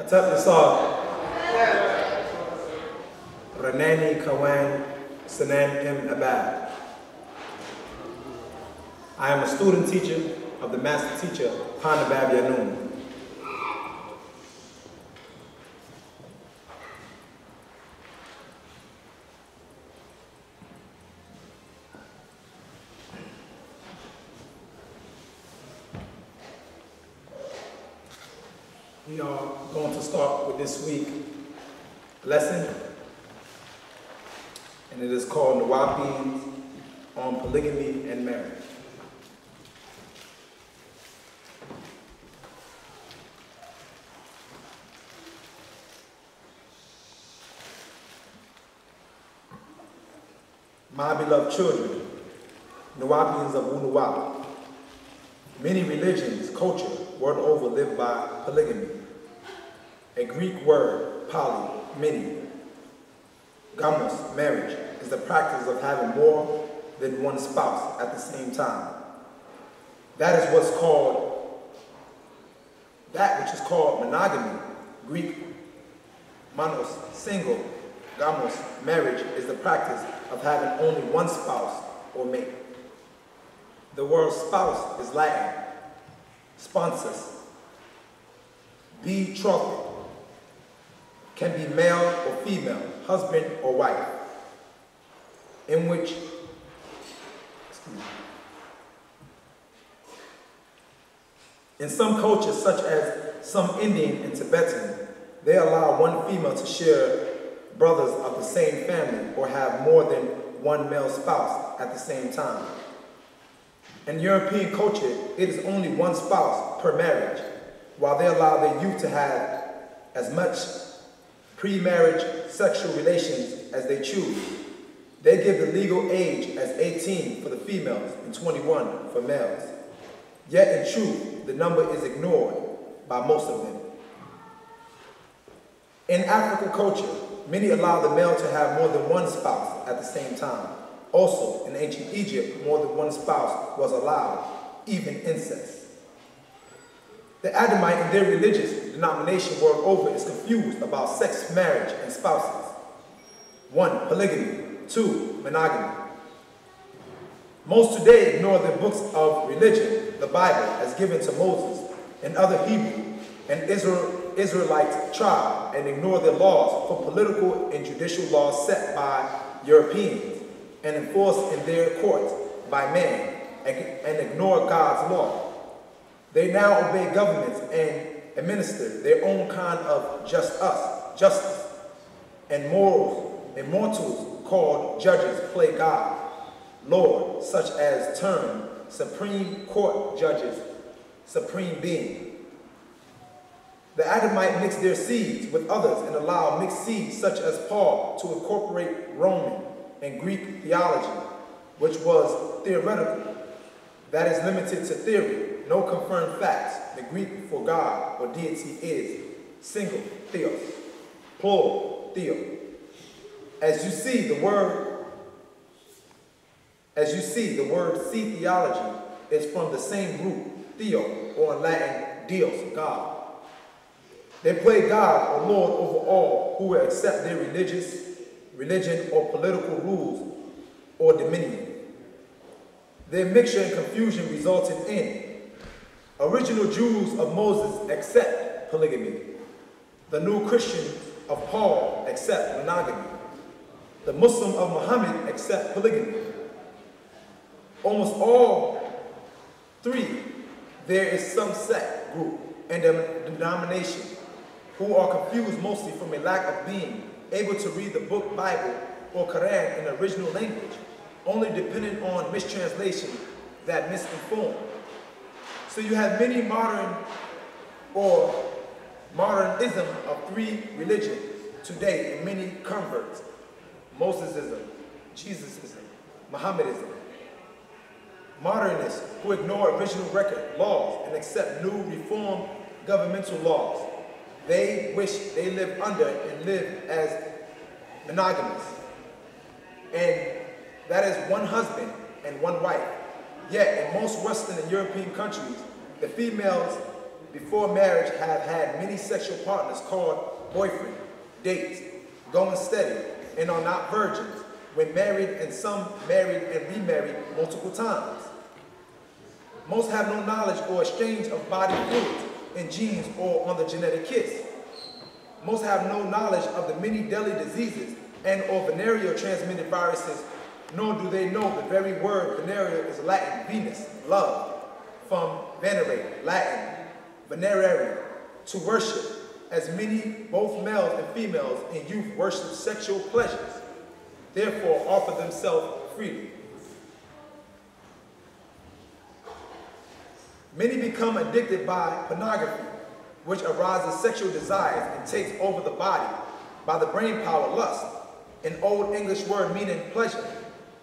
Atap Nisar, Ranani Kawan Sanan M. Abad. I am a student teacher of the master teacher, Paa Nabab Yaanuwn. We are going to start with this week's lesson, and it is called Nawabins on Polygamy and Marriage. My beloved children, Nawabins of Wunuwap, many religions, culture, world over live by polygamy. A Greek word, poly, many. Gamos, marriage, is the practice of having more than one spouse at the same time. That is what's called, that which is called monogamy. Greek, monos, single. Gamos, marriage, is the practice of having only one spouse or mate. The word spouse is Latin, sponsus, betrothed, can be male or female, husband or wife, in which, in some cultures, such as some Indian and Tibetan, they allow one female to share brothers of the same family or have more than one male spouse at the same time. In European culture, it is only one spouse per marriage, while they allow their youth to have as much pre-marriage sexual relations as they choose. They give the legal age as 18 for the females and 21 for males. Yet in truth, the number is ignored by most of them. In African culture, many allow the male to have more than one spouse at the same time. Also, in ancient Egypt, more than one spouse was allowed, even incest. The Adamite in their religious denomination world over is confused about sex, marriage, and spouses. 1, polygamy. 2, monogamy. Most today ignore the books of religion, the Bible, as given to Moses and other Hebrew and Israelite tribe, and ignore their laws for political and judicial laws set by Europeans and enforced in their courts by man, and ignore God's law. They now obey governments and administer their own kind of justice, and mortals called judges play God, Lord, such as term Supreme Court judges, supreme being. The Adamite mix their seeds with others and allow mixed seeds such as Paul to incorporate Roman and Greek theology, which was theoretical, that is limited to theory, no confirmed facts. The Greek for God or deity is single, theos, plural, theo. As you see, the word see theology is from the same root, theo, or in Latin, Dios, God. They play God or Lord over all who will accept their religion or political rules or dominion. Their mixture and confusion resulted in original Jews of Moses accept polygamy. The new Christians of Paul accept monogamy. The Muslim of Muhammad accept polygamy. Almost all three, there is some sect, group, and denomination who are confused mostly from a lack of being able to read the book Bible or Quran in the original language, only dependent on mistranslation that misinform. So you have many modern or modernism of three religions today and many converts: Mosesism, Jesusism, Mohammedism. Modernists who ignore original record laws and accept new reformed governmental laws. They wish they live under and live as monogamous. And that is one husband and one wife. Yet in most Western and European countries, the females before marriage have had many sexual partners called boyfriend, dates, going steady, and are not virgins, when married, and some married and remarried multiple times. Most have no knowledge or exchange of body fluids in genes or on the genetic kits. Most have no knowledge of the many deadly diseases and or venereal transmitted viruses, nor do they know the very word venereal is Latin, Venus, love, from venerate, Latin, venerare, to worship, as many, both males and females in youth, worship sexual pleasures, therefore offer themselves freely. Many become addicted by pornography, which arouses sexual desires and takes over the body by the brain power lust, an old English word meaning pleasure,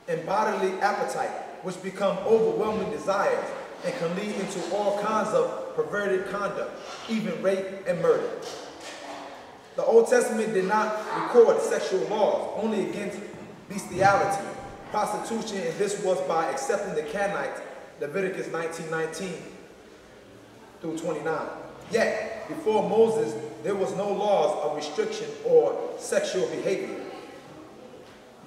and bodily appetite, which become overwhelming desires and can lead into all kinds of perverted conduct, even rape and murder. The Old Testament did not record sexual laws, only against bestiality, prostitution, and this was by accepting the Canaanites, Leviticus 19:19 through 29. Yet, before Moses, there was no laws of restriction or sexual behavior.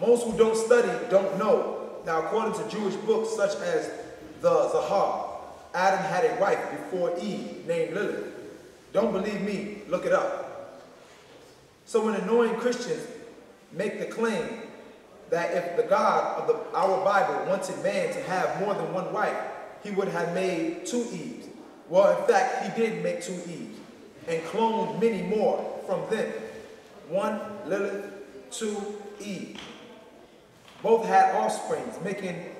Most who don't study don't know that according to Jewish books such as the Zohar, Adam had a wife before Eve named Lilith. Don't believe me? Look it up. So when annoying Christians make the claim that if the God of our Bible wanted man to have more than one wife, he would have made 2 Eves. Well, in fact, he did make 2 Eves and cloned many more from them. 1 Lilith, 2 Eve. Both had offsprings, making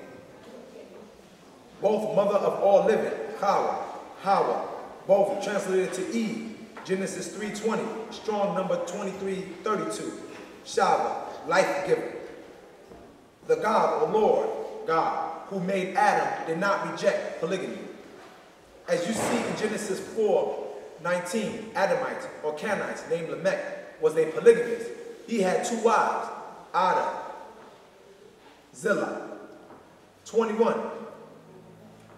both mother of all living, Hawa, both translated to Eve, Genesis 3:20, strong number 2332, Shava, life giver. The God, or Lord God, who made Adam, did not reject polygamy. As you see in Genesis 4:19, Adamites or Canaanites named Lamech was a polygamist. He had 2 wives, Ada, Zillah. 21.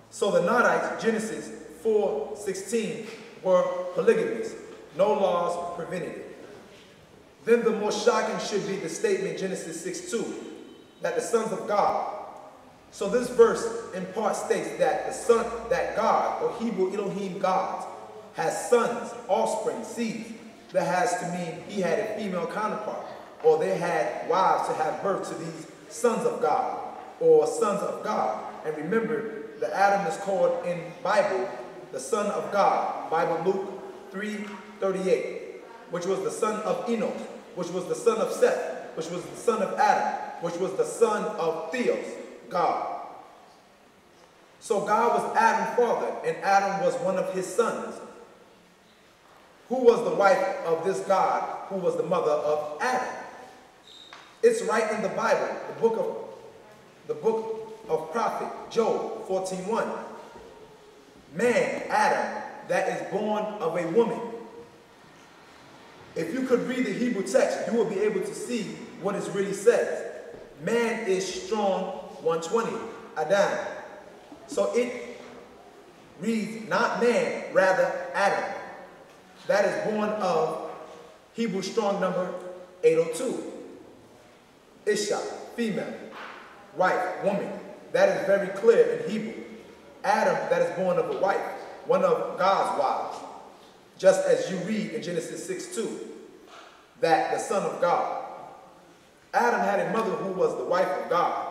So the Nadites, Genesis 4:16, were polygamists. No laws prevented it. Then the more shocking should be the statement, Genesis 6:2, that the sons of God. So this verse in part states that that God, or Hebrew Elohim gods, has sons, offspring, seeds. That has to mean he had a female counterpart, or they had wives to have birth to these sons of God, or sons of God. And remember, the Adam is called in Bible the son of God, Bible Luke 3:38, which was the son of Enos, which was the son of Seth, which was the son of Adam, which was the son of Theos, God. So God was Adam's father, and Adam was one of his sons. Who was the wife of this God, who was the mother of Adam? It's right in the Bible, the book of prophet Job 14:1. Man, Adam, that is born of a woman. If you could read the Hebrew text, you will be able to see what it really says. Man is strong, 120, Adam. So it reads not man, rather Adam. That is born of Hebrew strong number 802. Isha, female, wife, woman. That is very clear in Hebrew. Adam, that is born of a wife, one of God's wives. Just as you read in Genesis 6:2, that the son of God. Adam had a mother who was the wife of God,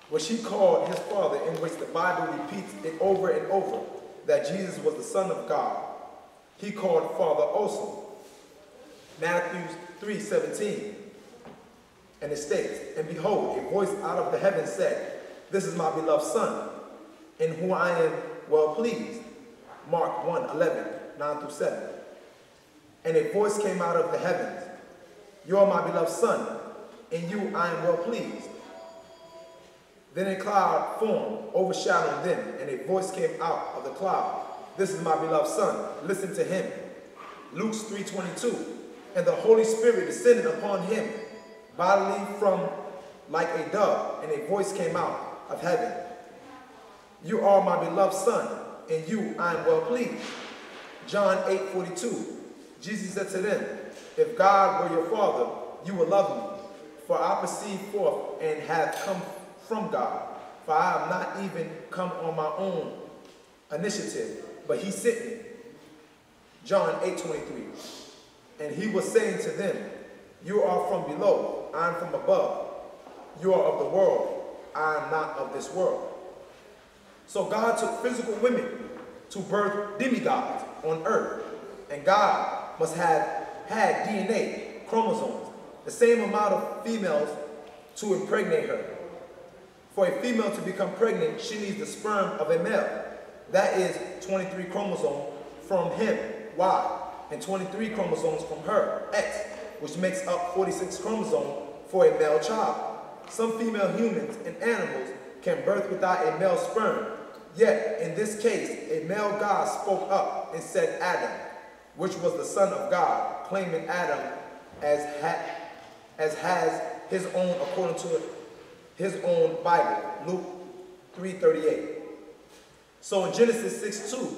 what she called his father, in which the Bible repeats it over and over, that Jesus was the son of God. He called father also. Matthew 3:17. And it states, and behold, a voice out of the heavens said, this is my beloved son, in whom I am well pleased. Mark 1:11, 9-7. And a voice came out of the heavens, you are my beloved son, in you I am well pleased. Then a cloud formed, overshadowing them, and a voice came out of the cloud. This is my beloved son, listen to him. Luke 3:22. And the Holy Spirit descended upon him, bodily from like a dove, and a voice came out of heaven. You are my beloved son, in you I am well pleased. John 8:42. Jesus said to them, if God were your Father, you would love me, for I proceed forth and have come from God. For I have not even come on my own initiative, but he sent me. John 8:23. And he was saying to them, you are from below, I am from above. You are of the world, I am not of this world. So God took physical women to birth demigods on earth. And God must have had DNA, chromosomes, the same amount of females to impregnate her. For a female to become pregnant, she needs the sperm of a male. That is 23 chromosomes from him, Y, and 23 chromosomes from her, X, which makes up 46 chromosomes for a male child. Some female humans and animals can birth without a male sperm. Yet, in this case, a male God spoke up and said Adam, which was the son of God, claiming Adam as has his own according to his own Bible, Luke 3:38. So in Genesis 6:2,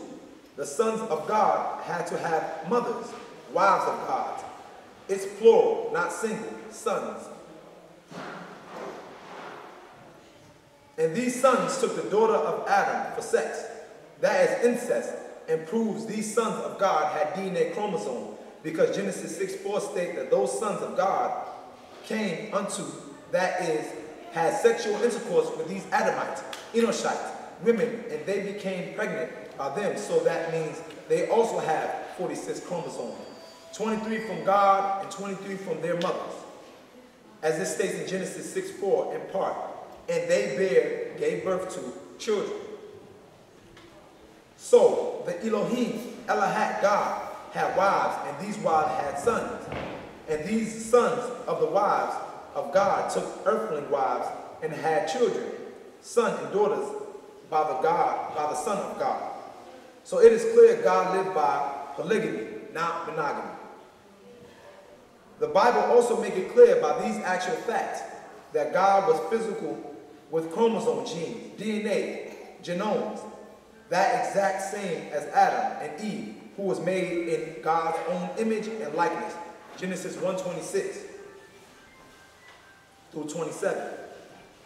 the sons of God had to have mothers, wives of God. It's plural, not single, sons. And these sons took the daughter of Adam for sex. That is incest, and proves these sons of God had DNA chromosomes, because Genesis 6:4 states that those sons of God came unto, that is, had sexual intercourse with these Adamites, Enoshites, women, and they became pregnant by them. So that means they also have 46 chromosomes, 23 from God and 23 from their mothers. As it states in Genesis 6:4 in part, and they gave birth to children. So the Elohim, Elohat, God, had wives, and these wives had sons. And these sons of the wives of God took earthly wives and had children, sons and daughters by the Son of God. So it is clear God lived by polygamy, not monogamy. The Bible also makes it clear by these actual facts that God was physical with chromosome genes, DNA, genomes, that exact same as Adam and Eve, who was made in God's own image and likeness. Genesis 1:26 through 27.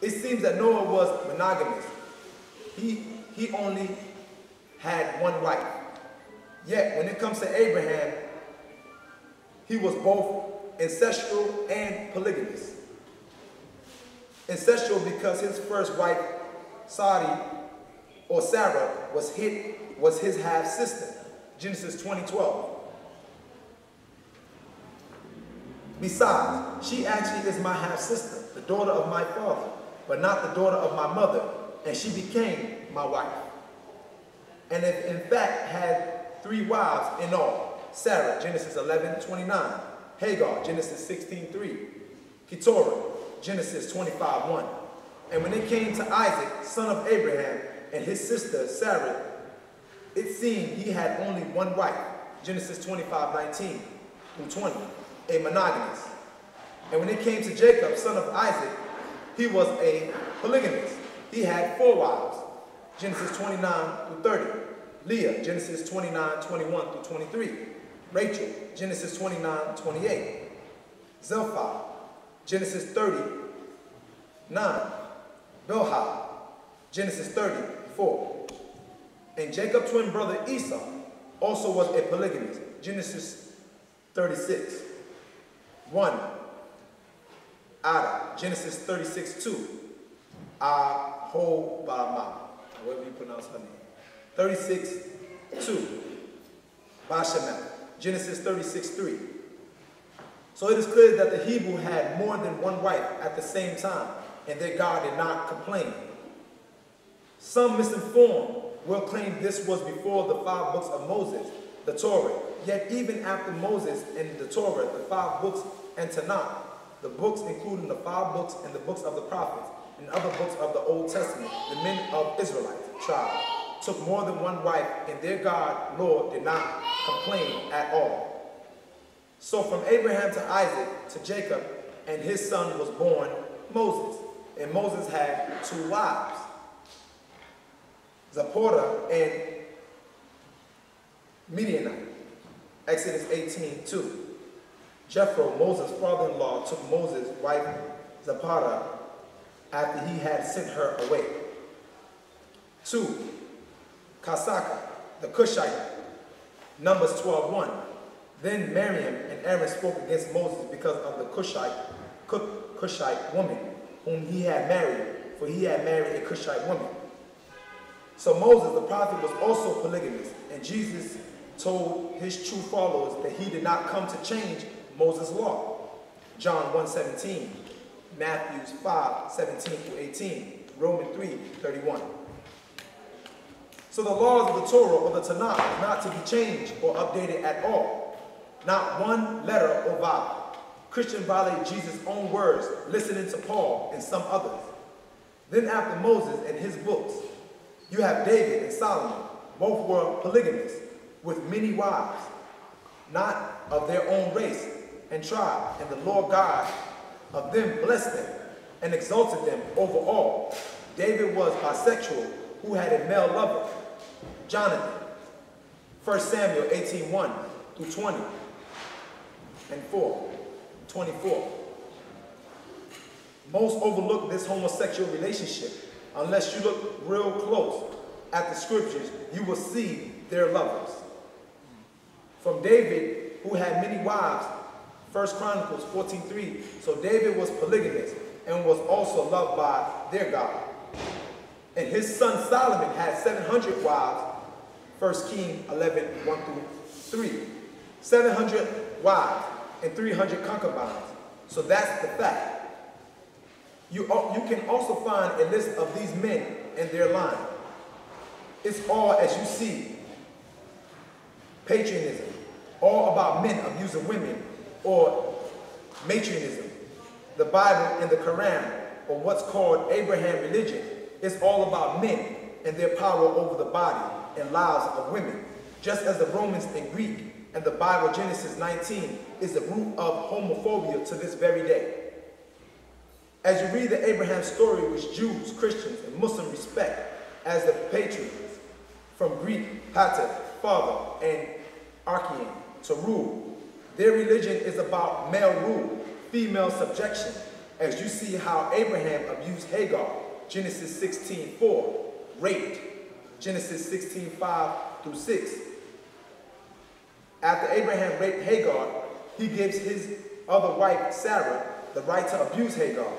It seems that Noah was monogamous. He only had one wife. Yet, when it comes to Abraham, he was both ancestral and polygamous. Ancestral because his first wife, Sarah, was his half-sister. Genesis 20:12. Besides, she actually is my half-sister, the daughter of my father, but not the daughter of my mother, and she became my wife. And it in fact had 3 wives in all. Sarah, Genesis 11:29. Hagar, Genesis 16:3. Keturah, Genesis 25:1. And when it came to Isaac, son of Abraham, and his sister Sarah, it seemed he had only one wife. Genesis 25:19 through 20. A monogamous. And when it came to Jacob, son of Isaac, he was a polygamist. He had 4 wives. Genesis 29 through 30. Leah, Genesis 29:21 through 23. Rachel, Genesis 29:28. Zilpah, Genesis 30:9. Bilhah, Genesis 30:4. And Jacob's twin brother Esau also was a polygamist. Genesis 36:1. Ada, Genesis 36:2. Ahobama, however you pronounce her name. 36:2. Bashemet, Genesis 36:3. So it is clear that the Hebrew had more than one wife at the same time, and their God did not complain. Some misinformed will claim this was before the 5 books of Moses, the Torah. Yet even after Moses and the Torah, the 5 books and Tanakh, the books including the 5 books and the books of the prophets and other books of the Old Testament, the men of Israelite tribe took more than one wife, and their God, Lord, did not complain at all. So from Abraham to Isaac to Jacob, and his son was born Moses. And Moses had 2 wives, Zipporah and Midianite. Exodus 18:2. Jethro, Moses' father-in-law, took Moses' wife Zipporah after he had sent her away. 2. Kasaka, the Cushite. Numbers 12:1. Then Miriam and Aaron spoke against Moses because of the Cushite woman whom he had married, for he had married a Cushite woman. So Moses, the prophet, was also polygamous, and Jesus told his true followers that he did not come to change Moses' law. John 1:17, Matthew 5:17-18, Romans 3:31. So the laws of the Torah or the Tanakh are not to be changed or updated at all. Not one letter or vowel. Christians violate Jesus' own words, listening to Paul and some others. Then after Moses and his books, you have David and Solomon. Both were polygamous, with many wives, not of their own race and tribe, and the Lord God of them blessed them and exalted them over all. David was bisexual, who had a male lover, Jonathan. 1 Samuel 18:1-20 and 24. Most overlook this homosexual relationship. Unless you look real close at the scriptures, you will see their lovers. From David, who had many wives, 1 Chronicles 14:3. So David was polygamous and was also loved by their God. And his son Solomon had 700 wives, 1 Kings 11:1-3. 700 wives and 300 concubines. So that's the fact. You can also find a list of these men and their line. It's all as you see. Patriotism, all about men abusing women, or matrionism. The Bible and the Quran, or what's called Abraham religion, is all about men and their power over the body and lives of women. Just as the Romans and Greek and the Bible, Genesis 19, is the root of homophobia to this very day. As you read the Abraham story, which Jews, Christians, and Muslims respect as the patriarchs, from Greek, pater, father, and archean, to rule. Their religion is about male rule, female subjection, as you see how Abraham abused Hagar, Genesis 16:4, raped, Genesis 16:5-6. After Abraham raped Hagar, he gives his other wife, Sarah, the right to abuse Hagar.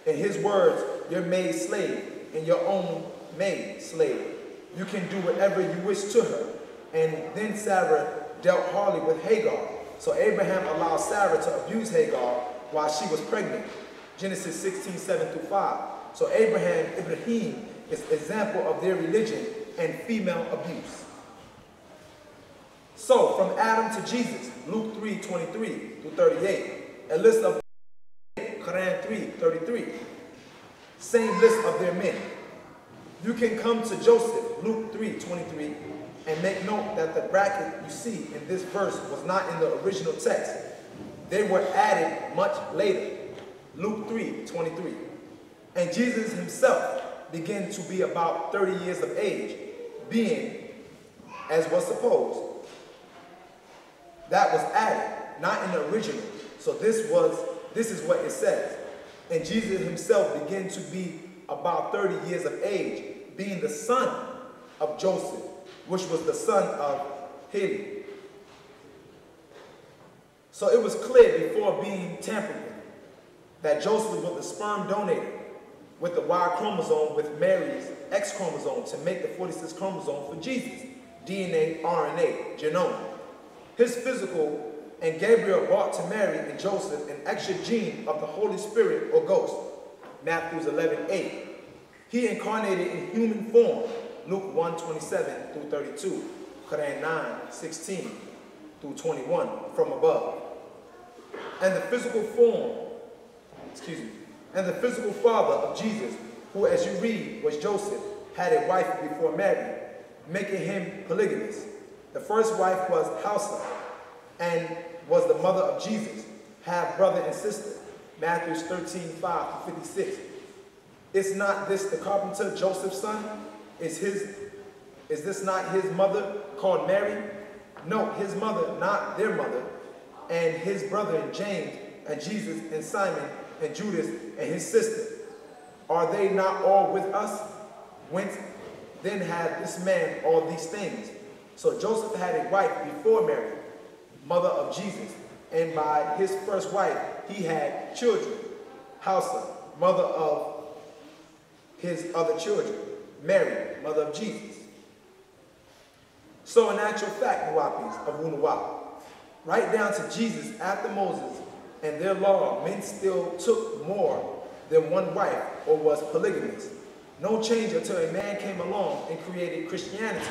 In his words, your maid slave and your own maid slave. You can do whatever you wish to her. And then Sarah dealt hardly with Hagar. So Abraham allowed Sarah to abuse Hagar while she was pregnant. Genesis 16:7-5. So Ibrahim is an example of their religion and female abuse. So from Adam to Jesus, Luke 3:23-38, a list of Quran 3:33, same list of their men. You can come to Joseph, Luke 3:23, and make note that the bracket you see in this verse was not in the original text. They were added much later, Luke 3:23. And Jesus himself began to be about 30 years of age, being, as was supposed. That was added, not in the original. So this is what it says. And Jesus himself began to be about 30 years of age, being the son of Joseph, which was the son of Heli. So it was clear before being tampered with that Joseph was the sperm donor with the Y chromosome with Mary's X chromosome to make the 46 chromosome for Jesus, DNA, RNA, genome. His physical and Gabriel brought to Mary and Joseph an extra gene of the Holy Spirit or ghost, Matthew 11:8. He incarnated in human form, Luke 1:27-32, Quran 9:16-21, from above. And the physical father of Jesus, who, as you read, was Joseph, had a wife before Mary, making him polygamous. The first wife was Hausa, and was the mother of Jesus, half brother and sister, Matthew 13:5-56. Is not this the carpenter Joseph's son? Is this not his mother called Mary? Note his mother, not their mother, and his brother and James, and Jesus, and Simon, and Judas, and his sister. Are they not all with us? Whence then had this man all these things? So Joseph had a wife before Mary, mother of Jesus, and by his first wife he had children. Hausa, mother of his other children. Mary, mother of Jesus. So in actual fact, Nuwapis of Wunuwap, right down to Jesus after Moses and their law, men still took more than one wife or was polygamous. No change until a man came along and created Christianity.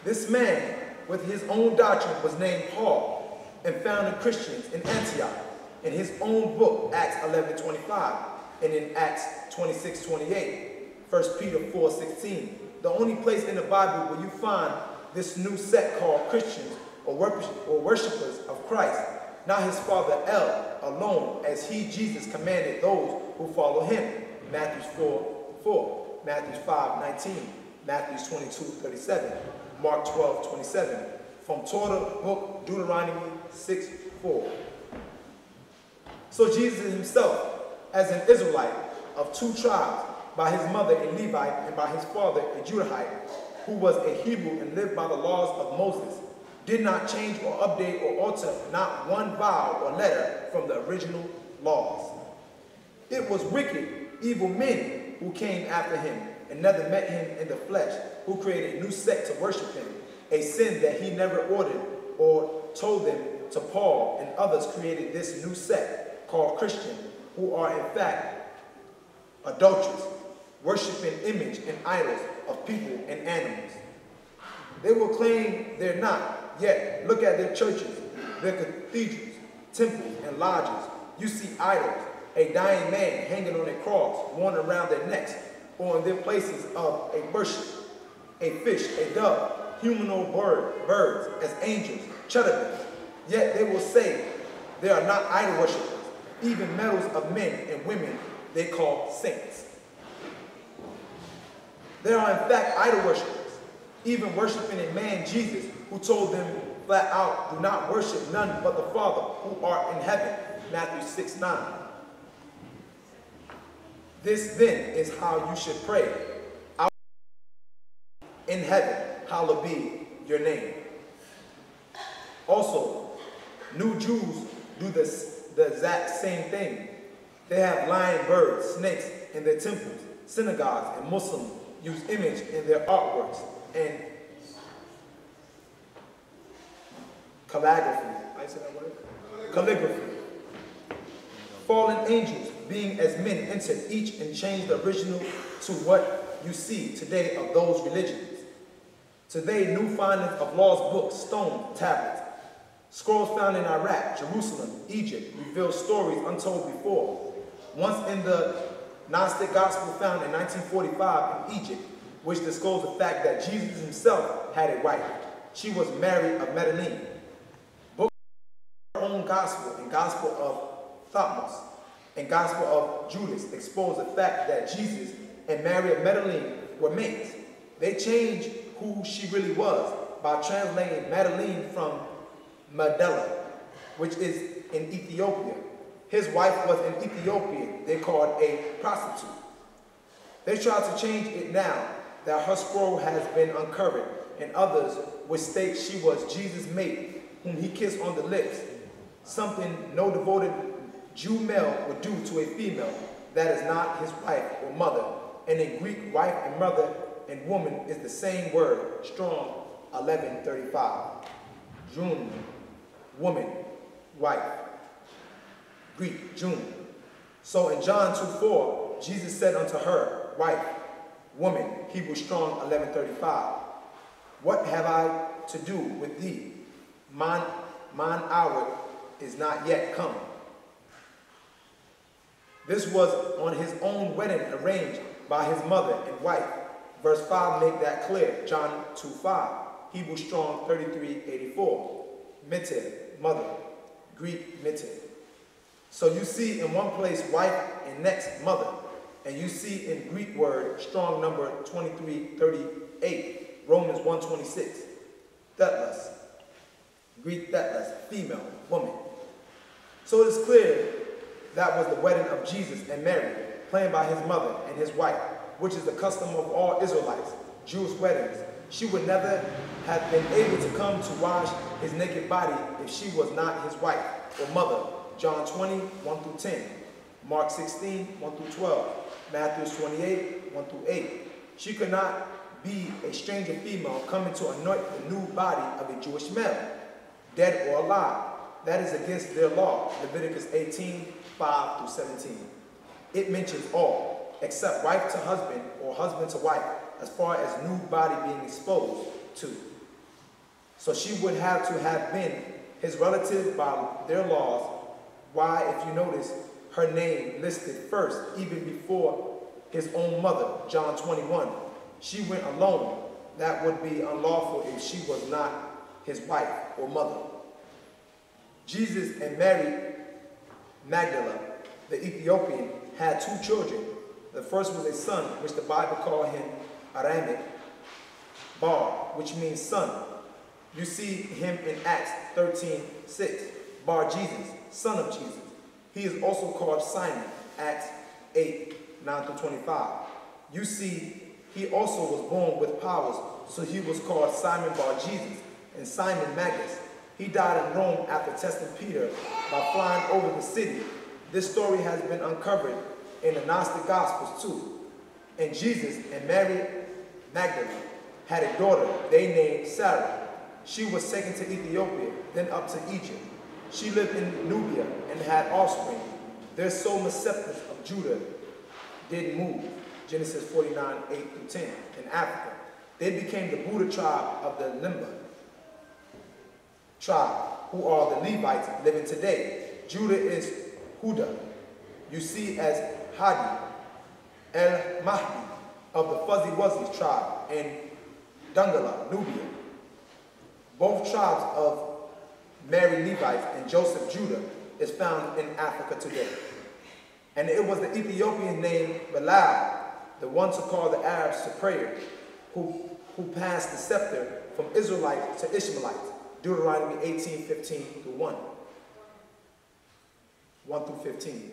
This man, with his own doctrine, was named Paul and founded Christians in Antioch. In his own book, Acts 11:25, and in Acts 26:28, 1 Peter 4:16, the only place in the Bible where you find this new sect called Christians or worshipers of Christ, not his father El alone, as he, Jesus, commanded those who follow him. Matthew 4:4, Matthew 5:19, Matthew 22:37, Mark 12:27. From Torah book Deuteronomy 6:4. So Jesus himself, as an Israelite of two tribes, by his mother a Levite and by his father a Judahite, who was a Hebrew and lived by the laws of Moses, did not change or update or alter not one vowel or letter from the original laws. It was wicked, evil men who came after him and never met him in the flesh, who created a new sect to worship him, a sin that he never ordered or told them to. Paul and others created this new sect called Christian, who are in fact adulterers, worshiping image and idols of people and animals. They will claim they're not, yet look at their churches, their cathedrals, temples, and lodges. You see idols, a dying man hanging on a cross, worn around their necks, or in their places of a worship, a fish, a dove, humanoid birds as angels, cherubims. Yet they will say they are not idol worshippers, even medals of men and women they call saints. They are in fact idol worshippers, even worshiping a man, Jesus, who told them flat out, do not worship none but the Father who art in heaven, Matthew 6:9. This then is how you should pray. Our in heaven, hallowed be your name. Also, new Jews do the exact same thing. They have lion, birds, snakes in their temples, synagogues, and Muslims use image in their artworks and calligraphy. I say that word? Calligraphy. Fallen angels, being as men, entered each and changed the original to what you see today of those religions. Today, new findings of lost books, stone tablets, scrolls found in Iraq, Jerusalem, Egypt, reveal stories untold before. Once in the Gnostic gospel found in 1945 in Egypt, which disclosed the fact that Jesus himself had a wife. She was Mary of Medellin. Book of her own gospel and gospel of Thotmos and gospel of Judas expose the fact that Jesus and Mary of Medellin were mates. They changed who she really was by translating Medellin from Medella, which is in Ethiopia. His wife was an Ethiopian they called a prostitute. They tried to change it now that her scroll has been uncovered, and others would state she was Jesus' mate, whom he kissed on the lips, something no devoted Jew male would do to a female that is not his wife or mother. And in Greek, wife and mother and woman is the same word, Strong 1135. June, woman, wife. Greek, June. So in John 2:4, Jesus said unto her, wife, woman, Hebrew Strong 1135, what have I to do with thee? Mine hour is not yet come. This was on his own wedding arranged by his mother and wife. Verse 5 make that clear. John 2:5. Hebrew Strong 3384. Mete, mother. Greek mete. So you see in one place wife and next mother. And you see in Greek word Strong number 2338. Romans 1:26. Thutmose. Greek thetlas, female, woman. So it is clear that was the wedding of Jesus and Mary, planned by his mother and his wife, which is the custom of all Israelites, Jewish weddings. She would never have been able to come to wash his naked body if she was not his wife or mother. John 20, 1 through 10. Mark 16, 1 through 12. Matthew 28, 1 through 8. She could not be a stranger female coming to anoint the new body of a Jewish male, dead or alive. That is against their law. Leviticus 18, 5 through 17. It mentions all, except wife to husband or husband to wife, as far as new body being exposed to. So she would have to have been his relative by their laws. Why, if you notice, her name listed first, even before his own mother, John 21. She went alone. That would be unlawful if she was not his wife or mother. Jesus and Mary Magdalene, the Ethiopian, had two children. The first was a son, which the Bible called him Aramaic, Bar, which means son. You see him in Acts 13:6, Bar Jesus, son of Jesus. He is also called Simon, Acts 8, 9 through 25. You see, he also was born with powers, so he was called Simon Bar Jesus and Simon Magus. He died in Rome after testing Peter by flying over the city. This story has been uncovered in the Gnostic Gospels too. And Jesus and Mary Magdalene had a daughter they named Sarah. She was taken to Ethiopia, then up to Egypt. She lived in Nubia and had offspring. Their sole Meceptus of Judah did move, Genesis 49, 8 through 10, in Africa. They became the Buddha tribe of the Limba tribe, who are the Levites living today. Judah is Huda, you see as Hadi, El-Mahdi of the Fuzzy Wuzzy tribe, and Dungala, Nubia. Both tribes of Mary Levites and Joseph Judah is found in Africa today. And it was the Ethiopian named Bilal, the one to call the Arabs to prayer, who passed the scepter from Israelites to Ishmaelites, Deuteronomy 18:15 through 1 through 15.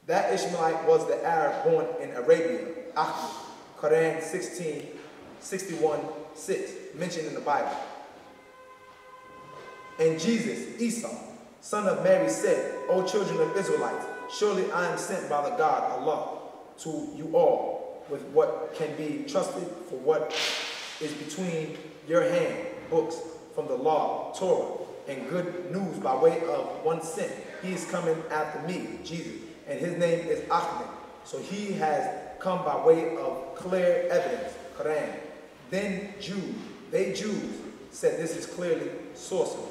That Ishmaelite was the Arab born in Arabia, Ahmed, Quran 16:61-6, mentioned in the Bible. And Jesus, Esau, son of Mary, said, O children of Israelites, surely I am sent by the God, Allah, to you all with what can be trusted for what is between your hand, books from the law, Torah, and good news by way of one sent. He is coming after me, Jesus, and his name is Ahmed. So he has come by way of clear evidence, Quran. Then they Jews, said this is clearly sorcery.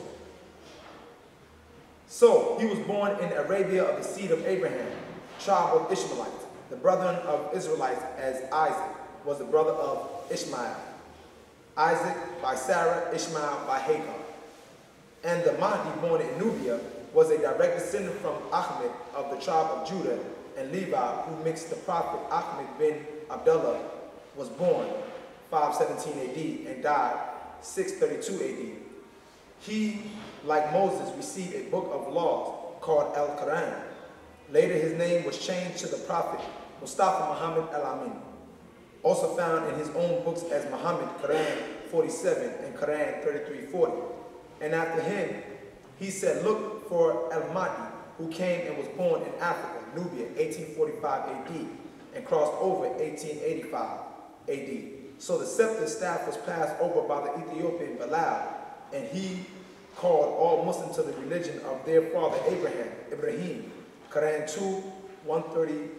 So he was born in Arabia of the seed of Abraham, tribe of Ishmaelites. The brethren of Israelites, as Isaac was the brother of Ishmael. Isaac by Sarah, Ishmael by Hagar. And the Mahdi born in Nubia was a direct descendant from Ahmed of the tribe of Judah, and Levi, who mixed the prophet Ahmed bin Abdullah, was born 517 AD and died 632 AD. He, like Moses, received a book of laws called Al-Quran. Later his name was changed to the prophet Mustafa Muhammad al-Amin, also found in his own books as Muhammad, Quran 47 and Quran 33:40. And after him, he said, look for Al-Mahdi, who came and was born in Africa, Nubia, 1845 AD, and crossed over 1885 AD. So the scepter staff was passed over by the Ethiopian Bilal, and he called all Muslims to the religion of their father Ibrahim, Quran 2, 130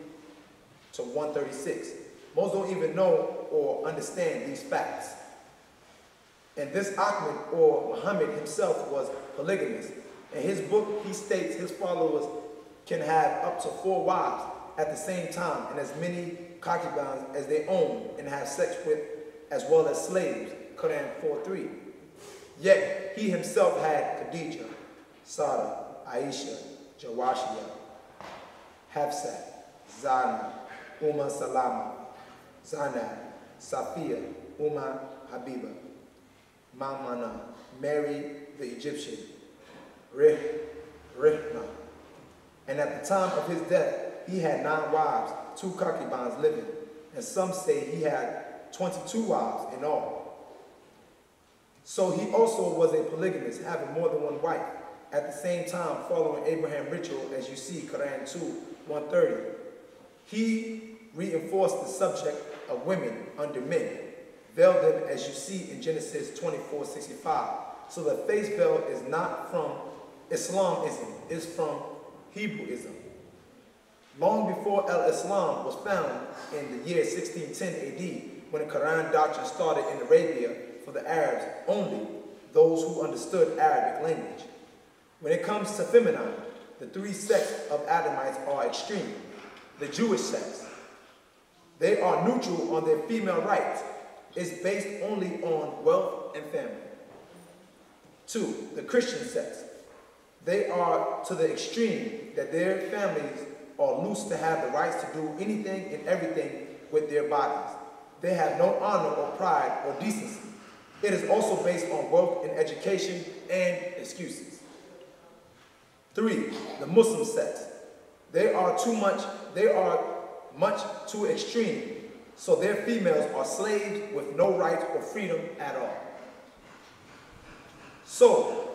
to 136. Most don't even know or understand these facts. And this Ahmed, or Muhammad himself, was polygamous. In his book, he states his followers can have up to 4 wives at the same time and as many concubines as they own and have sex with, as well as slaves, Quran 4:3. Yet he himself had Khadijah, Sarah, Aisha, Jawashia, Hafsat, Zana, Salama, Zainab, Safiya, Habiba, Mamana, Mary, the Egyptian Rihna. And at the time of his death, he had 9 wives, 2 concubines living, and some say he had 22 wives in all. So he also was a polygamist, having more than one wife, at the same time following Abraham's ritual, as you see Quran 2:130. He reinforced the subject of women under men, veiled them as you see in Genesis 24:65. So the face veil is not from Islamism, it's from Hebrewism. Long before Islam was found in the year 1610 AD, when the Quran doctrine started in Arabia for the Arabs, only those who understood Arabic language. When it comes to feminine, the 3 sects of Adamites are extreme. The Jewish sects, they are neutral on their female rights. It's based only on wealth and family. 2, the Christian sects, they are to the extreme that their families are loose to have the rights to do anything and everything with their bodies. They have no honor or pride or decency. It is also based on wealth and education and excuses. 3, the Muslim sects. They are much too extreme, so their females are slaves with no rights or freedom at all. So,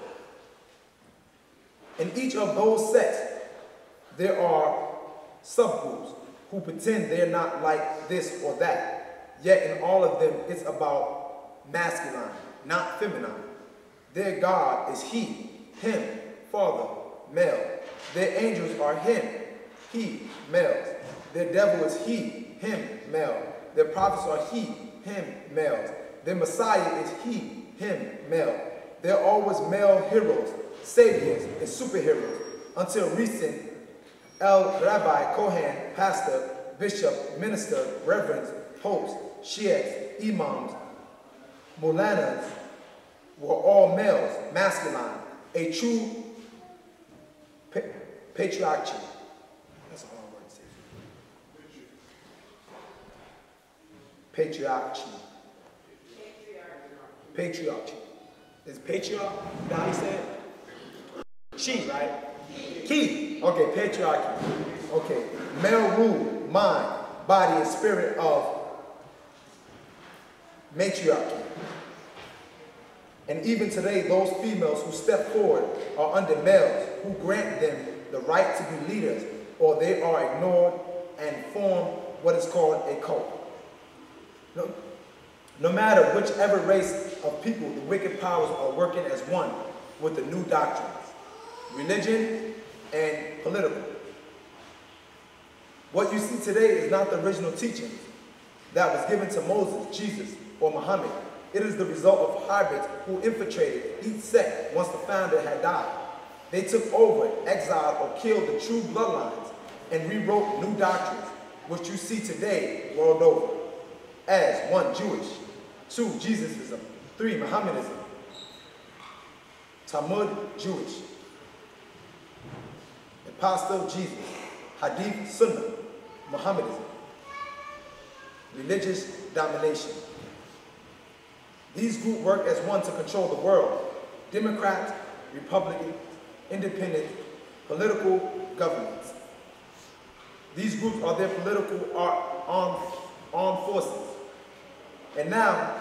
in each of those sects, there are subgroups who pretend they're not like this or that. Yet in all of them, it's about masculine, not feminine. Their God is he, him, father, male. Their angels are him, he, males. Their devil is he, him, male. Their prophets are he, him, males. Their Messiah is he, him, male. They're always male heroes, saviors, and superheroes. Until recent, Rabbi, Kohen, pastor, bishop, minister, reverends, popes, sheikhs, imams, mulanas were all males, masculine, a true patriarchy. That's a hard word to say. Patriarchy. Patriarchy. Is patriarch, is that how you say it? She, right? Key. Okay, patriarchy. Okay. Male rule, mind, body, and spirit of matriarchy. And even today, those females who step forward are under males who grant them the right to be leaders, or they are ignored and form what is called a cult. No matter whichever race of people, the wicked powers are working as one with the new doctrines, religion and political. What you see today is not the original teachings that was given to Moses, Jesus, or Muhammad. It is the result of hybrids who infiltrated each sect once the founder had died. They took over, exiled, or killed the true bloodlines and rewrote new doctrines, which you see today world over, as 1, Jewish, 2, Jesusism, 3, Mohammedanism, Talmud, Jewish, Apostle, Jesus, Hadith, Sunnah, Mohammedanism, religious domination. These groups work as one to control the world: Democrats, Republicans, independent, political governments. These groups are their political armed forces. And now,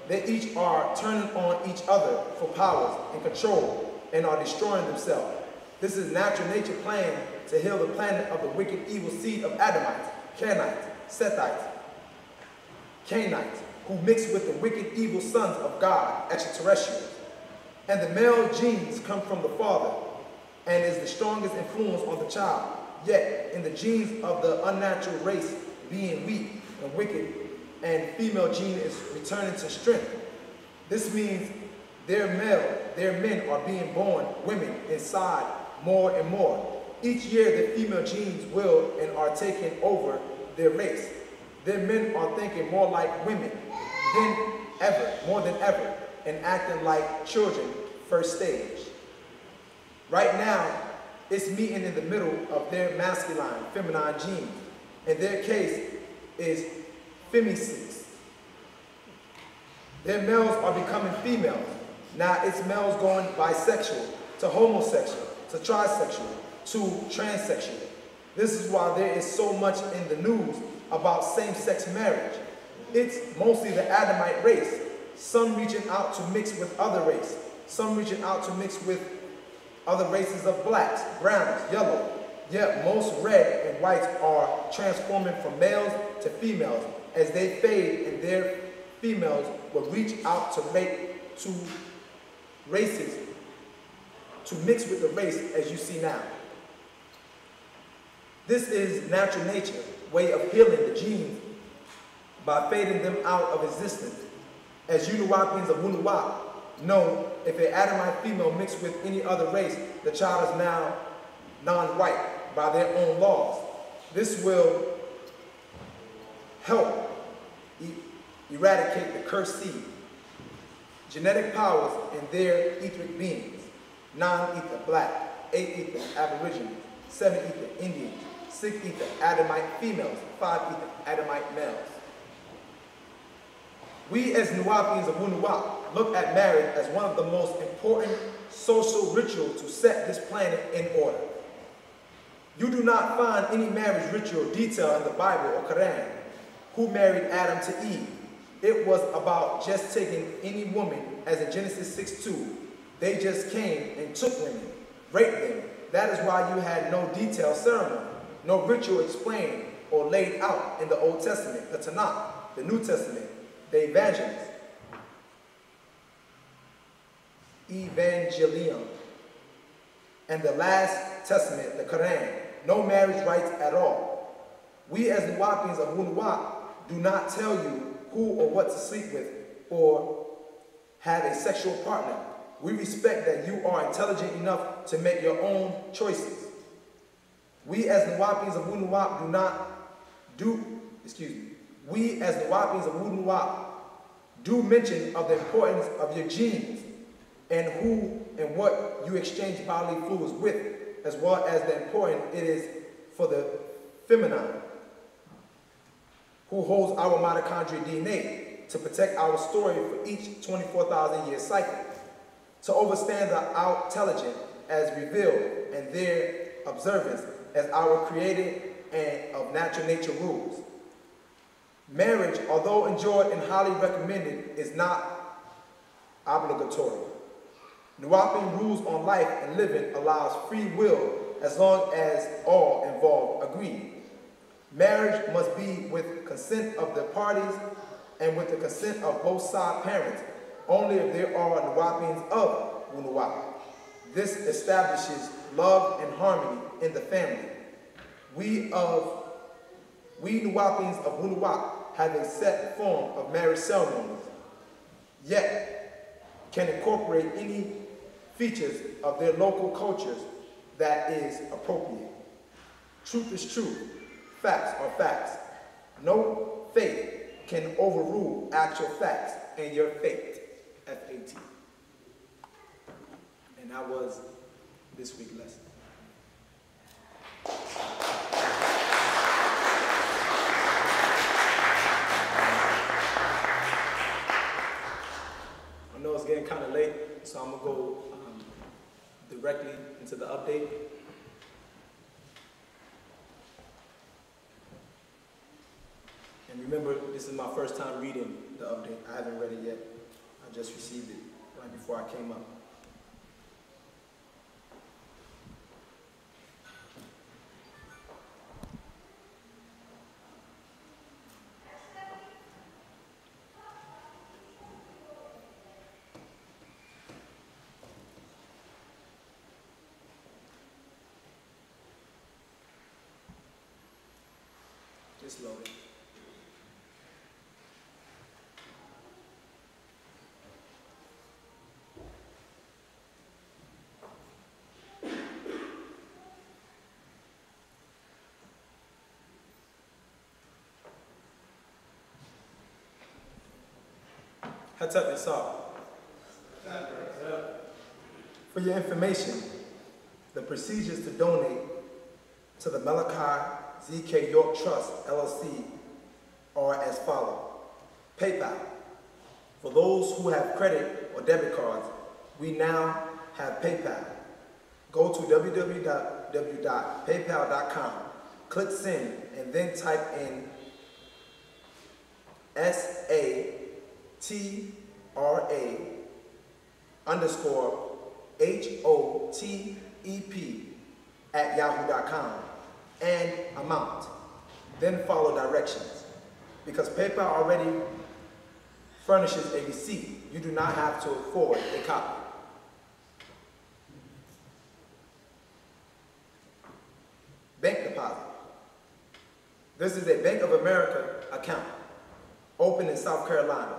they each are turning on each other for powers and control and are destroying themselves. This is natural nature plan to heal the planet of the wicked evil seed of Adamites, Canaanites, Sethites, Canaanites, who mix with the wicked evil sons of God, extraterrestrials. And the male genes come from the father and is the strongest influence on the child. Yet, in the genes of the unnatural race being weak and wicked, and female gene is returning to strength. This means their men are being born women inside more and more. Each year, the female genes will and are taking over their race. Their men are thinking more like women more than ever, and acting like children, first stage. Right now, it's meeting in the middle of their masculine, feminine genes. In their case is femicides. Their males are becoming females. Now it's males going bisexual, to homosexual, to trisexual, to transsexual. This is why there is so much in the news about same-sex marriage. It's mostly the Adamite race, some reaching out to mix with other race, some reaching out to mix with other races of blacks, browns, yellow. Yet most red and whites are transforming from males to females as they fade, and their females will reach out to races to mix with the race as you see now. This is natural nature, way of healing the genes by fading them out of existence. As Unuwapians of Wunuwap know, if an Adamite female mixed with any other race, the child is now non-white by their own laws. This will help eradicate the cursed seed. Genetic powers in their etheric beings: 9 ether black, 8 ether Aborigines, 7 ether Indians, 6 ether Adamite females, 5 ether Adamite males. We as Nuwapians of Wunuwap look at marriage as one of the most important social rituals to set this planet in order. You do not find any marriage ritual detail in the Bible or Quran. Who married Adam to Eve? It was about just taking any woman, as in Genesis 6:2. They just came and took women, raped them. That is why you had no detailed ceremony, no ritual explained or laid out in the Old Testament, the Tanakh, the New Testament, the Evangelium, and the last Testament, the Quran. No marriage rights at all. We as Nuwapians of Wunuwap do not tell you who or what to sleep with or have a sexual partner. We respect that you are intelligent enough to make your own choices. We as Nuwapians of Wunuwap we as Nuwapians of Wunuwap do mention of the importance of your genes and who and what you exchange bodily fluids with, as well as the importance it is for the feminine, who holds our mitochondrial DNA to protect our story for each 24,000-year cycle, to understand our intelligence as revealed and their observance as our created and of natural nature rules. Marriage, although enjoyed and highly recommended, is not obligatory. Nuwapian rules on life and living allows free will as long as all involved agree. Marriage must be with consent of the parties and with the consent of both side parents, only if there are Nuwapians of Wunuwap. This establishes love and harmony in the family. We Nuwapians of Wunuwap have a set form of marriage ceremonies, yet can incorporate any features of their local cultures that is appropriate. Truth is truth. Facts are facts. No faith can overrule actual facts and your fate. F-A-T. And that was this week's lesson. I know it's getting kind of late, so I'm going to go directly into the update. And remember, this is my first time reading the update. I haven't read it yet. I just received it right before I came up. Just loading. Hattab Isar. For your information, the procedures to donate to the Malachi ZK York Trust, LLC, are as follows. PayPal. For those who have credit or debit cards, We now have PayPal. Go to www.paypal.com, click send, and then type in SATRA_HOTEP and amount. Then follow directions. Because PayPal already furnishes a receipt, you do not have to forward a copy. Bank deposit. This is a Bank of America account opened in South Carolina.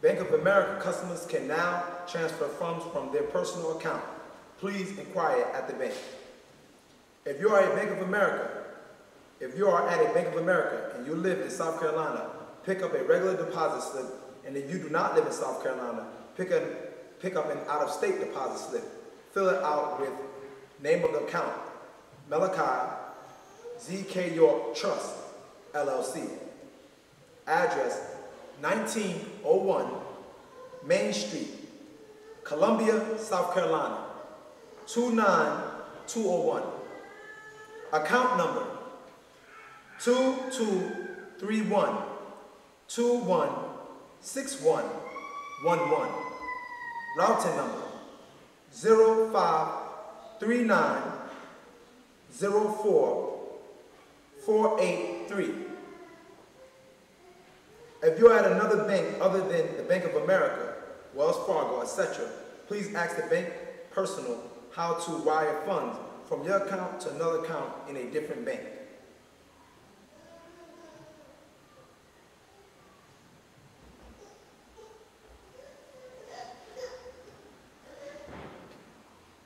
Bank of America customers can now transfer funds from their personal account. Please inquire at the bank. If you are at a Bank of America and you live in South Carolina, pick up a regular deposit slip, and if you do not live in South Carolina, pick up an out-of-state deposit slip. Fill it out with name of the account, Malachi Z.K. York Trust, LLC. Address, 1901 Main Street, Columbia, South Carolina, 29201. Account number, 2231-216111. Routing number, 053904-483. If you're at another bank other than the Bank of America, Wells Fargo, etc., please ask the bank personnel how to wire funds from your account to another account in a different bank.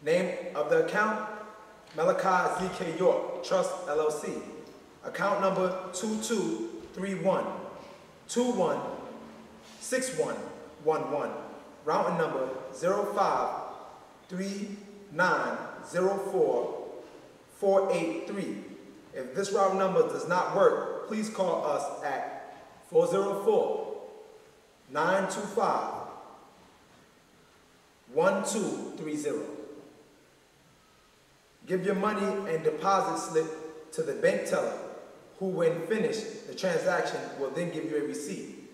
Name of the account, Malachi Z.K. York Trust, LLC. Account number 2231-216111. Routing number 053904-483. If this routing number does not work, please call us at 404-925-1230. Give your money and deposit slip to the bank teller, who, when finished the transaction, will then give you a receipt.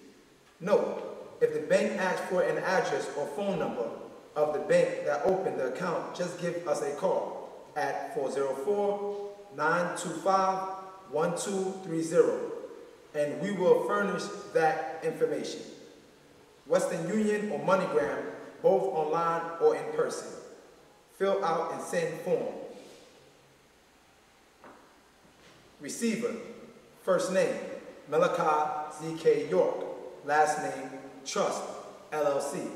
Note, if the bank asks for an address or phone number of the bank that opened the account, just give us a call at 404-925-1230, and we will furnish that information. Western Union or MoneyGram, both online or in person. Fill out and send form. Receiver, first name, Malachi Z.K. York, last name, Trust, LLC.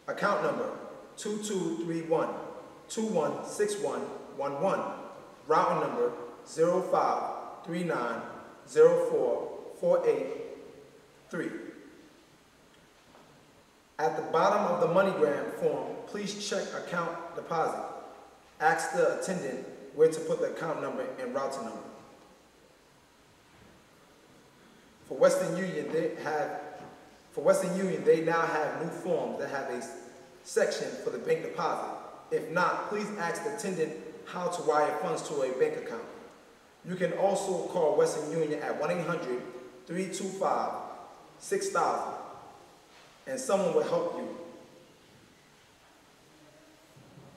Account number, 2231-216111. Routing number, 053904-483. At the bottom of the MoneyGram form, please check account deposit. Ask the attendant where to put the account number and routing number. For Western Union, they now have new forms that have a section for the bank deposit. If not, please ask the attendant how to wire funds to a bank account. You can also call Western Union at 1-800-325-6000, and someone will help you.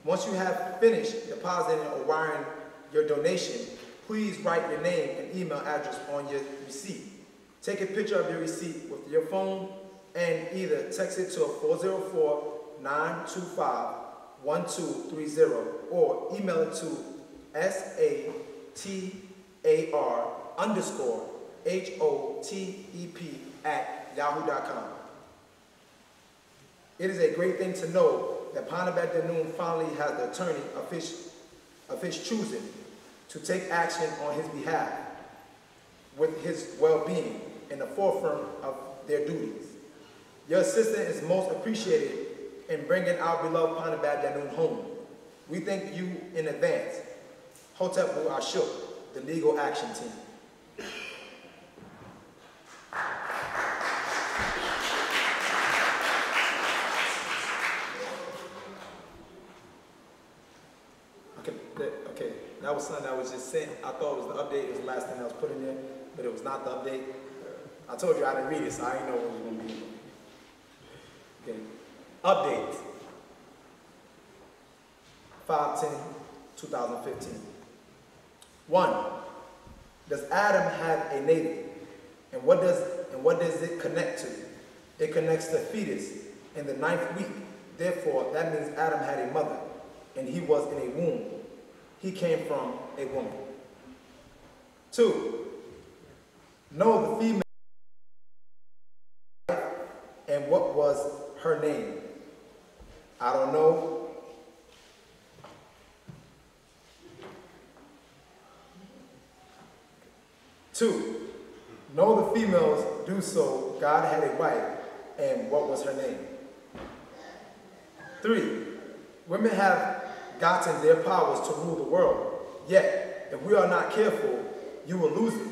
Once you have finished depositing or wiring your donation, please write your name and email address on your receipt. Take a picture of your receipt with your phone and either text it to 404-925-1230 or email it to SATRA_HOTEP@yahoo.com. It is a great thing to know that Paa Nabab Yaanuwn finally has the attorney of his choosing to take action on his behalf with his well-being in the forefront of their duties. Your assistance is most appreciated in bringing our beloved Paa Nabab Yaanuwn home. We thank you in advance. Hotep Bu Ashok, the legal action team. That was something that was just sent. I thought it was the update. It was the last thing that was put in there, but it was not the update. I told you I didn't read it, so I didn't know what was going to be. Okay. Update. 5/10/2015. 1. Does Adam have a navy? And what does it connect to? It connects to fetus in the 9th week. Therefore, that means Adam had a mother, and he was in a womb. He came from a woman. 2. Know the female and what was her name? I don't know. 2. Know the females do so. God had a wife, and what was her name? 3. Women have gotten their powers to rule the world. Yet, if we are not careful, you will lose it.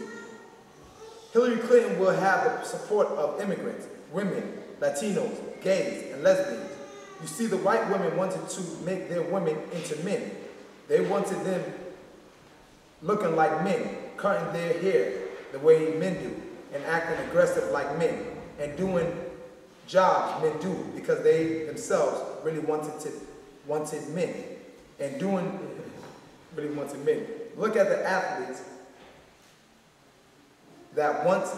Hillary Clinton will have the support of immigrants, women, Latinos, gays, and lesbians. You see, the white women wanted to make their women into men. They wanted them looking like men, cutting their hair the way men do, and acting aggressive like men, and doing jobs men do because they themselves really wanted men, and really wanted men. Look at the athletes that once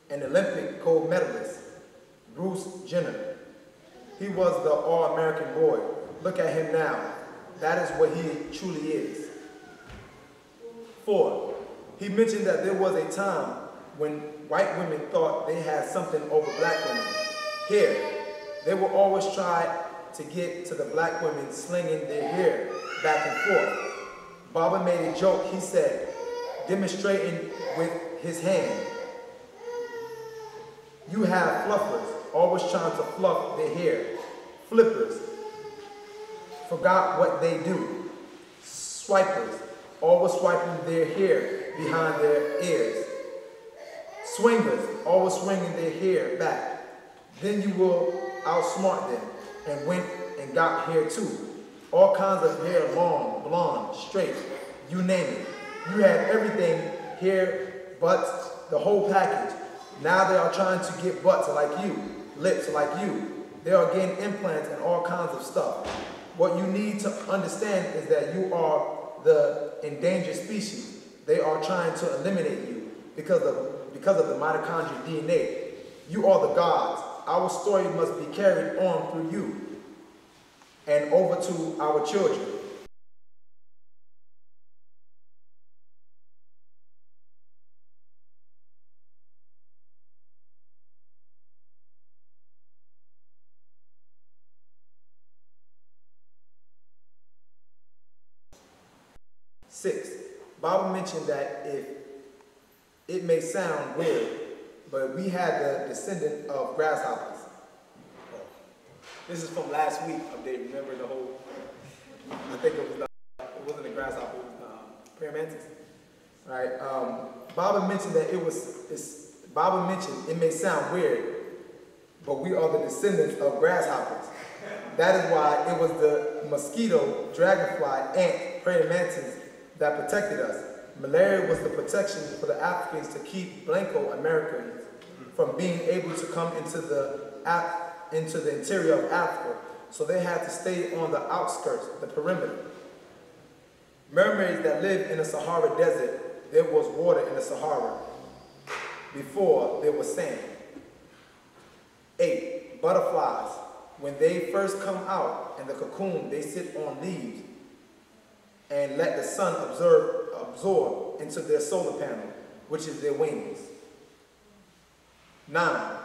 an Olympic gold medalist, Bruce Jenner. He was the All-American boy. Look at him now. That is what he truly is. 4. He mentioned that there was a time when white women thought they had something over black women. Here, they will always try to get to the black women slinging their hair back and forth. Baba made a joke. He said, demonstrating with his hand. You have fluffers, always trying to fluff their hair. Flippers, forgot what they do. Swipers, always swiping their hair behind their ears. Swingers, always swinging their hair back. Then you will outsmart them and went and got hair too. All kinds of hair, long, blonde, straight, you name it. You had everything, hair, butts, the whole package. Now they are trying to get butts like you, lips like you. They are getting implants and all kinds of stuff. What you need to understand is that you are the endangered species. They are trying to eliminate you because of the mitochondrial DNA. You are the gods. Our story must be carried on through you and over to our children. Six, Baba mentioned that if it may sound weird, but we had the descendant of grasshoppers. This is from last week update. Remember the whole, I think it wasn't a grasshopper, it was praying mantis. Right? Baba mentioned that it may sound weird, but we are the descendants of grasshoppers. That is why it was the mosquito, dragonfly, ant, praying mantis that protected us. Malaria was the protection for the Africans to keep Blanco Americans from being able to come into the interior of Africa. So they had to stay on the outskirts, the perimeter. Mermaids that lived in the Sahara Desert, there was water in the Sahara before there was sand. 8, butterflies. When they first come out in the cocoon, they sit on leaves and let the sun absorb into their solar panel, which is their wings. 9,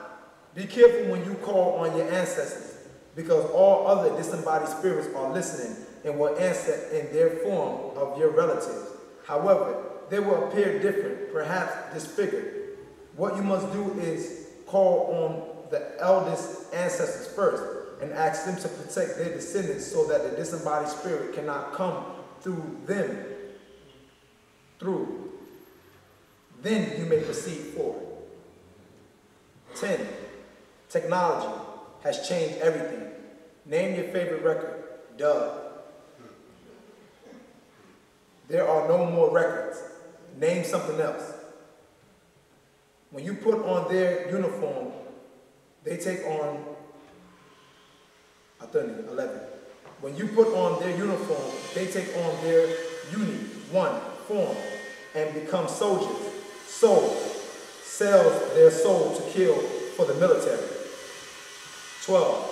be careful when you call on your ancestors, because all other disembodied spirits are listening and will answer in their form of your relatives. However, they will appear different, perhaps disfigured. What you must do is call on the eldest ancestors first and ask them to protect their descendants so that the disembodied spirit cannot come through them. Then you may proceed forward. 10, technology has changed everything. Name your favorite record. Duh. There are no more records. Name something else. When you put on their uniform, they take on, 11. When you put on their uniform, they take on their form, and become soldiers. Sells their soul to kill for the military. 12.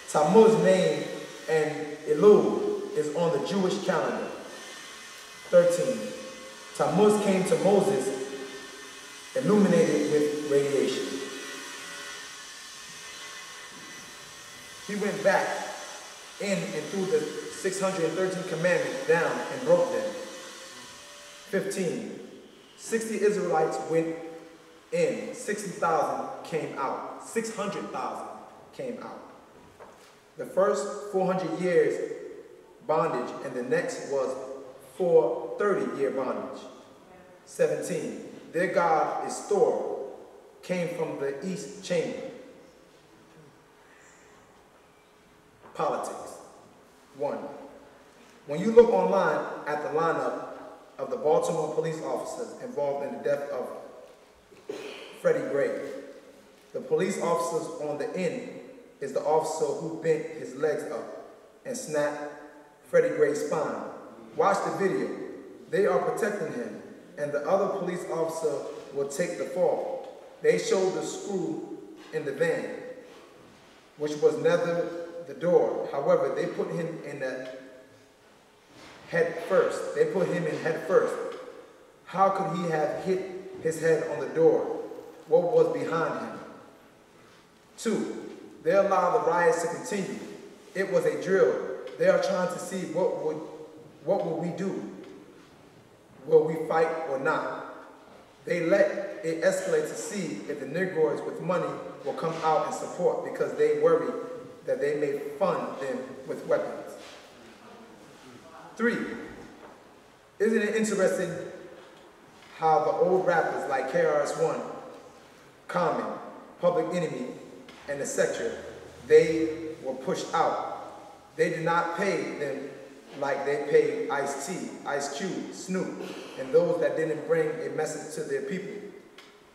Tammuz name and Elul is on the Jewish calendar. 13. Tammuz came to Moses illuminated with radiation. He went back in and threw the 613 commandments down and broke them. 15. 60 Israelites went in, 60,000 came out, 600,000 came out. The first 400 years bondage, and the next was 430-year bondage. 17. Their God is Thor, came from the east chamber. Politics. 1. When you look online at the lineup of the Baltimore police officers involved in the death of Freddie Gray, the police officers on the end is the officer who bent his legs up and snapped Freddie Gray's spine. Watch the video. They are protecting him, and the other police officer will take the fall. They showed the screw in the van, which was never the door. However, they put him in the head first. They put him in head first. How could he have hit his head on the door? What was behind him? 2. They allowed the riots to continue. It was a drill. They are trying to see what will we do? Will we fight or not? They let it escalate to see if the Negroes with money will come out and support, because they worry that they may fund them with weapons. 3. Isn't it interesting how the old rappers like KRS-One, Common, Public Enemy, and the Sector, they were pushed out. They did not pay them like they paid Ice-T, Ice Cube, Snoop, and those that didn't bring a message to their people.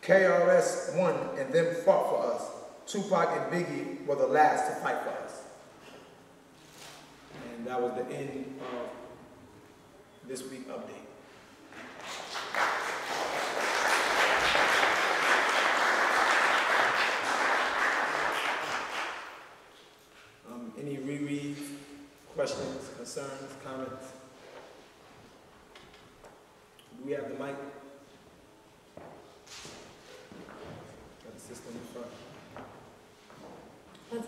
KRS-One and them fought for us. Tupac and Biggie were the last to fight for us. And that was the end of this week update. Any rereads, questions, concerns, comments? Do we have the mic? Got the system in front. What's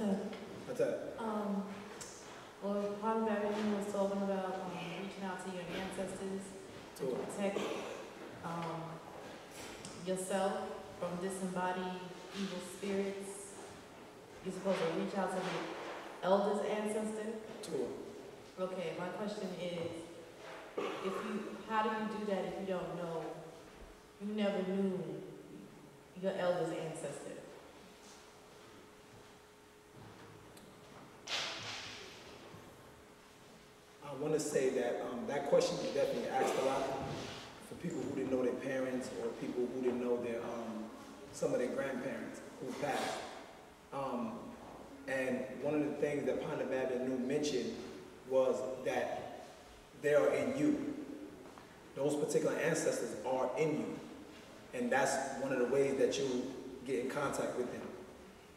that? Well, Paa Nabab Yaanuwn was talking about reaching out to your ancestors to protect yourself from disembodied evil spirits. You're supposed to reach out to the elders' ancestor. Okay, my question is, how do you do that if you don't know, you never knew your elders' ancestor? I want to say that that question was definitely asked a lot for people who didn't know their parents, or people who didn't know their some of their grandparents who passed. And one of the things that Paa Nabab Yaanuwn mentioned was that they are in you. Those particular ancestors are in you. And that's one of the ways that you get in contact with them.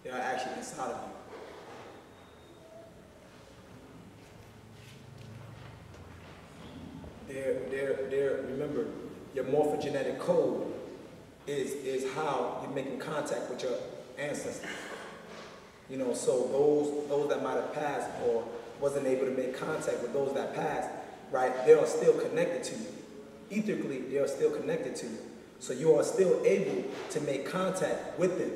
They are actually inside of you. Remember, your morphogenetic code is how you're making contact with your ancestors. You know, so those that might have passed or wasn't able to make contact with those that passed, right, they are still connected to you. Ethically, they are still connected to you. So you are still able to make contact with them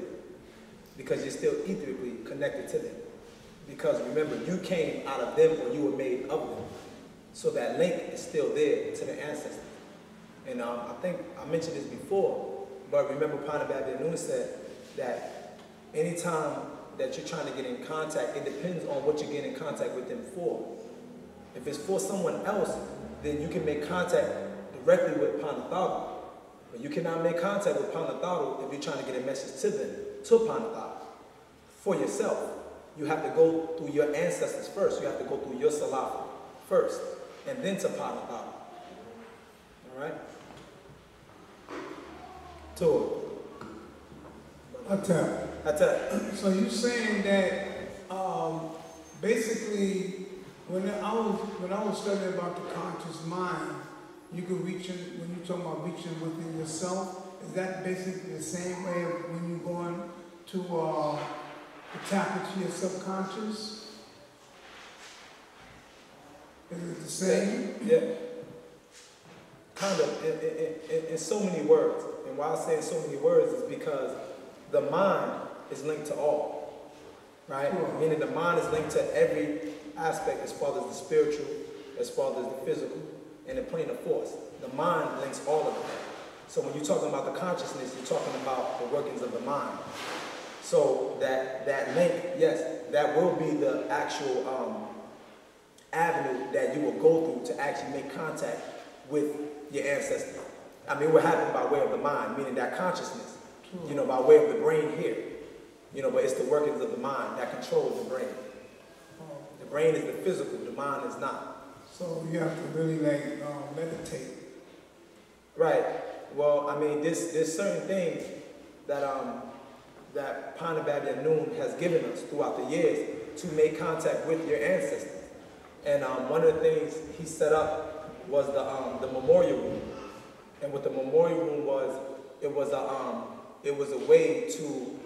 because you're still ethically connected to them. Because remember, you came out of them or you were made of them. So that link is still there to the ancestors. And I think I mentioned this before, but remember Paa Nabab Yaanuwn said that anytime that you're trying to get in contact, it depends on what you get in contact with them for. If it's for someone else, then you can make contact directly with Paa Nabab. But you cannot make contact with Paa Nabab if you're trying to get a message to them, to Paa Nabab. For yourself, you have to go through your ancestors first. You have to go through your Salafi first, and then to Paa Nabab. All right? Tour. Atta. So you're saying that basically when I was studying about the conscious mind, you can reach in, when you're talking about reaching within yourself, is that basically the same way of when you're going to tap into your subconscious? Is it the same? Yeah. Kind of, in so many words. And why I say in so many words is because the mind is linked to all, right? Sure. Meaning the mind is linked to every aspect as far as the spiritual, as far as the physical, and the plane of force. The mind links all of that. So when you're talking about the consciousness, you're talking about the workings of the mind. So that link, yes, that will be the actual avenue that you will go through to actually make contact with your ancestors. I mean, it will happen by way of the mind, meaning that consciousness, you know, by way of the brain here. You know, but it's the workings of the mind that controls the brain. The brain is the physical, the mind is not. So you have to really like meditate. Right. Well, I mean, there's certain things that that Paa Nabab Yaanuwn has given us throughout the years to make contact with your ancestors. And one of the things he set up was the memorial room. And what the memorial room was, it was a way to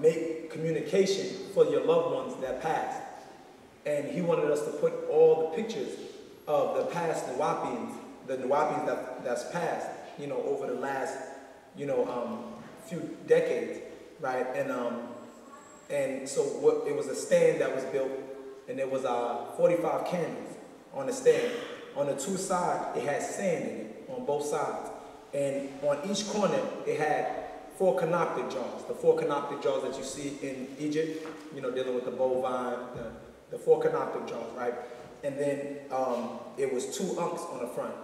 make communication for your loved ones that passed. And he wanted us to put all the pictures of the past Nawapians, the Nawapians that's passed, you know, over the last, you know, few decades, right? And so it was a stand that was built, and there was 45 candles on the stand. On the two sides, it had sand in it, on both sides. And on each corner, it had 4 canoptic jars. The 4 canoptic jars that you see in Egypt, you know, dealing with the bovine, the 4 canoptic jars, right? And then it was 2 unks on the front.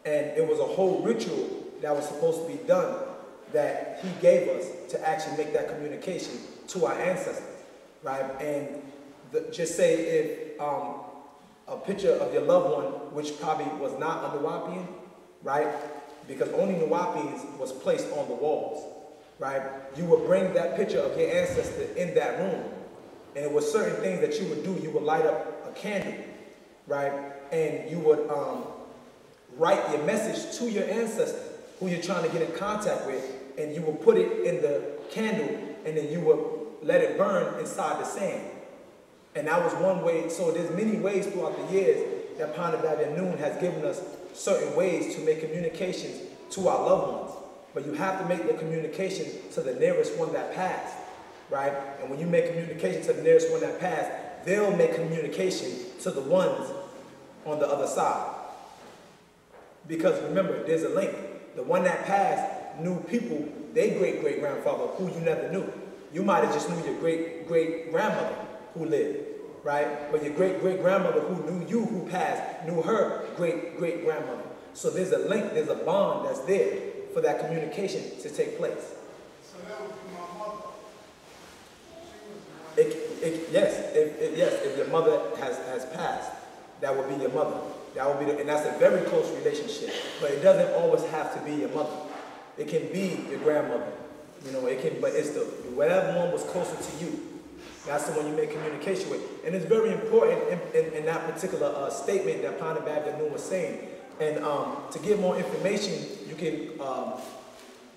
And it was a whole ritual that was supposed to be done that he gave us to actually make that communication to our ancestors, right? And just say if a picture of your loved one, which probably was not a Nawapian, right? Because only Nawapians was placed on the walls, right? You would bring that picture of your ancestor in that room. And it was certain things that you would do. You would light up a candle, right? And you would write your message to your ancestor, who you're trying to get in contact with, and you would put it in the candle, and then you would let it burn inside the sand. And that was one way. So there's many ways throughout the years that Paa Nabab Yaanuwn has given us certain ways to make communications to our loved ones. But you have to make the communication to the nearest one that passed, right? And when you make communication to the nearest one that passed, they'll make communication to the ones on the other side. Because remember, there's a link. The one that passed knew people, their great-great-grandfather, who you never knew. You might have just knew your great-great-grandmother who lived, right? But your great-great-grandmother who knew you, who passed, knew her great-great-grandmother. So there's a link, there's a bond that's there for that communication to take place. So that would be my mother. Yes, if your mother has passed, that would be your mother. That would be, and that's a very close relationship. But it doesn't always have to be your mother. It can be your grandmother. You know, it can, but it's the whatever one was closer to you. That's the one you make communication with. And it's very important in that particular statement that Paa Nabab Yaanuwn was saying. And to get more information, you can,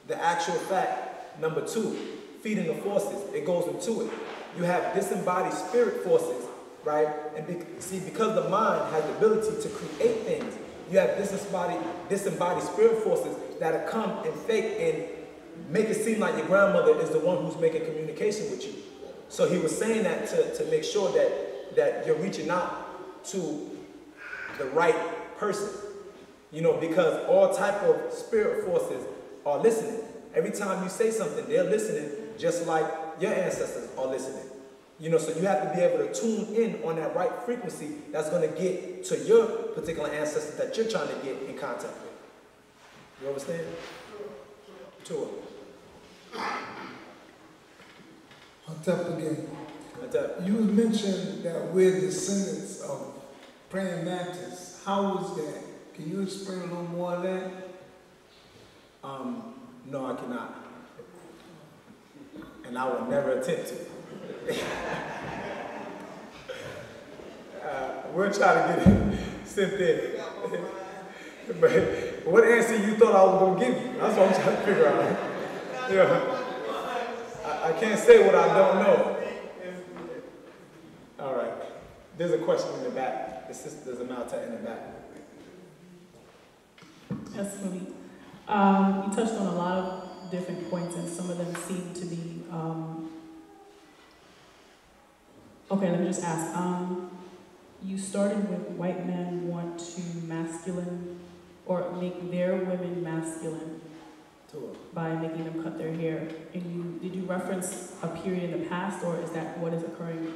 the actual fact, number 2, feeding the forces, it goes into it. You have disembodied spirit forces, right? And because the mind has the ability to create things, you have disembodied spirit forces that come and fake and make it seem like your grandmother is the one who's making communication with you. So he was saying that to make sure that you're reaching out to the right person. You know, because all type of spirit forces are listening. Every time you say something, they're listening just like your ancestors are listening. You know, so you have to be able to tune in on that right frequency that's going to get to your particular ancestors that you're trying to get in contact with. You understand? Sure. Hotep again. Hotep. You mentioned that we're descendants of praying mantis. How was that? Can you explain a little more of that? No, I cannot. And I would never attempt to. We'll try to get it sent in. But what answer you thought I was going to give you? That's what I'm trying to figure out. Yeah. I can't say what I don't know. All right. There's a question in the back. There's a Malta in the back. Yes, Malik. You touched on a lot of different points, and some of them seem to be. Okay, let me just ask. You started with white men want to masculine or make their women masculine by making them cut their hair. And did you reference a period in the past, or is that what is occurring?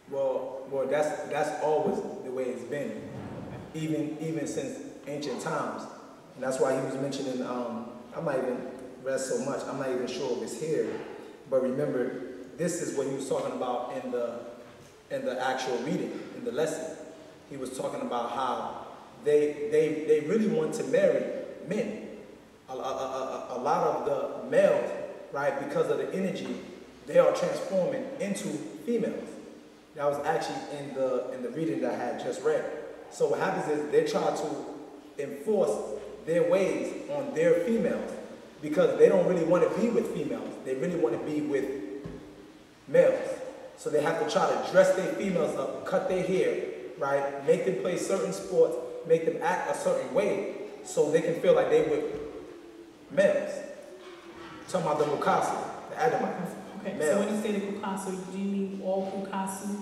Well, that's always the way it's been, even since ancient times. And that's why he was mentioning. I'm not even read so much. I'm not even sure if it's here, but remember, this is what he was talking about in the actual reading, in the lesson. He was talking about how they really want to marry men. A lot of the males, right, because of the energy, they are transforming into females. That was actually in the reading that I had just read. So what happens is they try to enforce their ways on their females because they don't really want to be with females. They really want to be with males. So they have to try to dress their females up, cut their hair, right? Make them play certain sports, make them act a certain way so they can feel like they with males. I'm talking about the Mukasu, the Adamites. Okay, males. so when you say the Kukasu, do you mean all Kukasu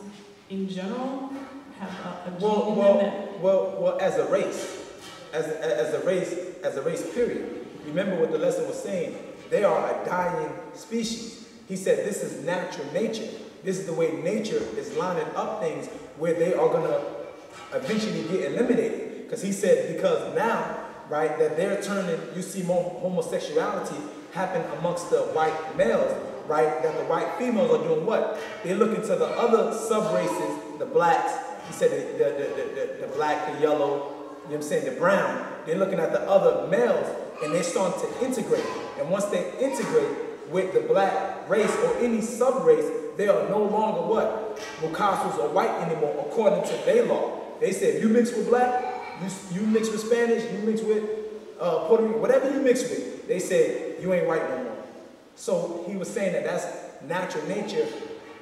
in general have a gene in them that... Well, as a race, as a race period. Remember what the lesson was saying. They are a dying species. He said this is natural nature. This is the way nature is lining up things where they are going to eventually get eliminated. Because he said, because now, right, that they're turning, you see more homosexuality happen amongst the white males, right, that the white females are doing what? They're looking to the other sub-races, the blacks, he said the black, the yellow, you know what I'm saying, the brown. They're looking at the other males and they're starting to integrate. And once they integrate with the black race or any sub-race, they are no longer what? Mukasus or white anymore according to their law. They said you mix with black, you mix with Spanish, you mix with Puerto Rican, whatever you mix with, they say you ain't white no more. So he was saying that that's natural nature,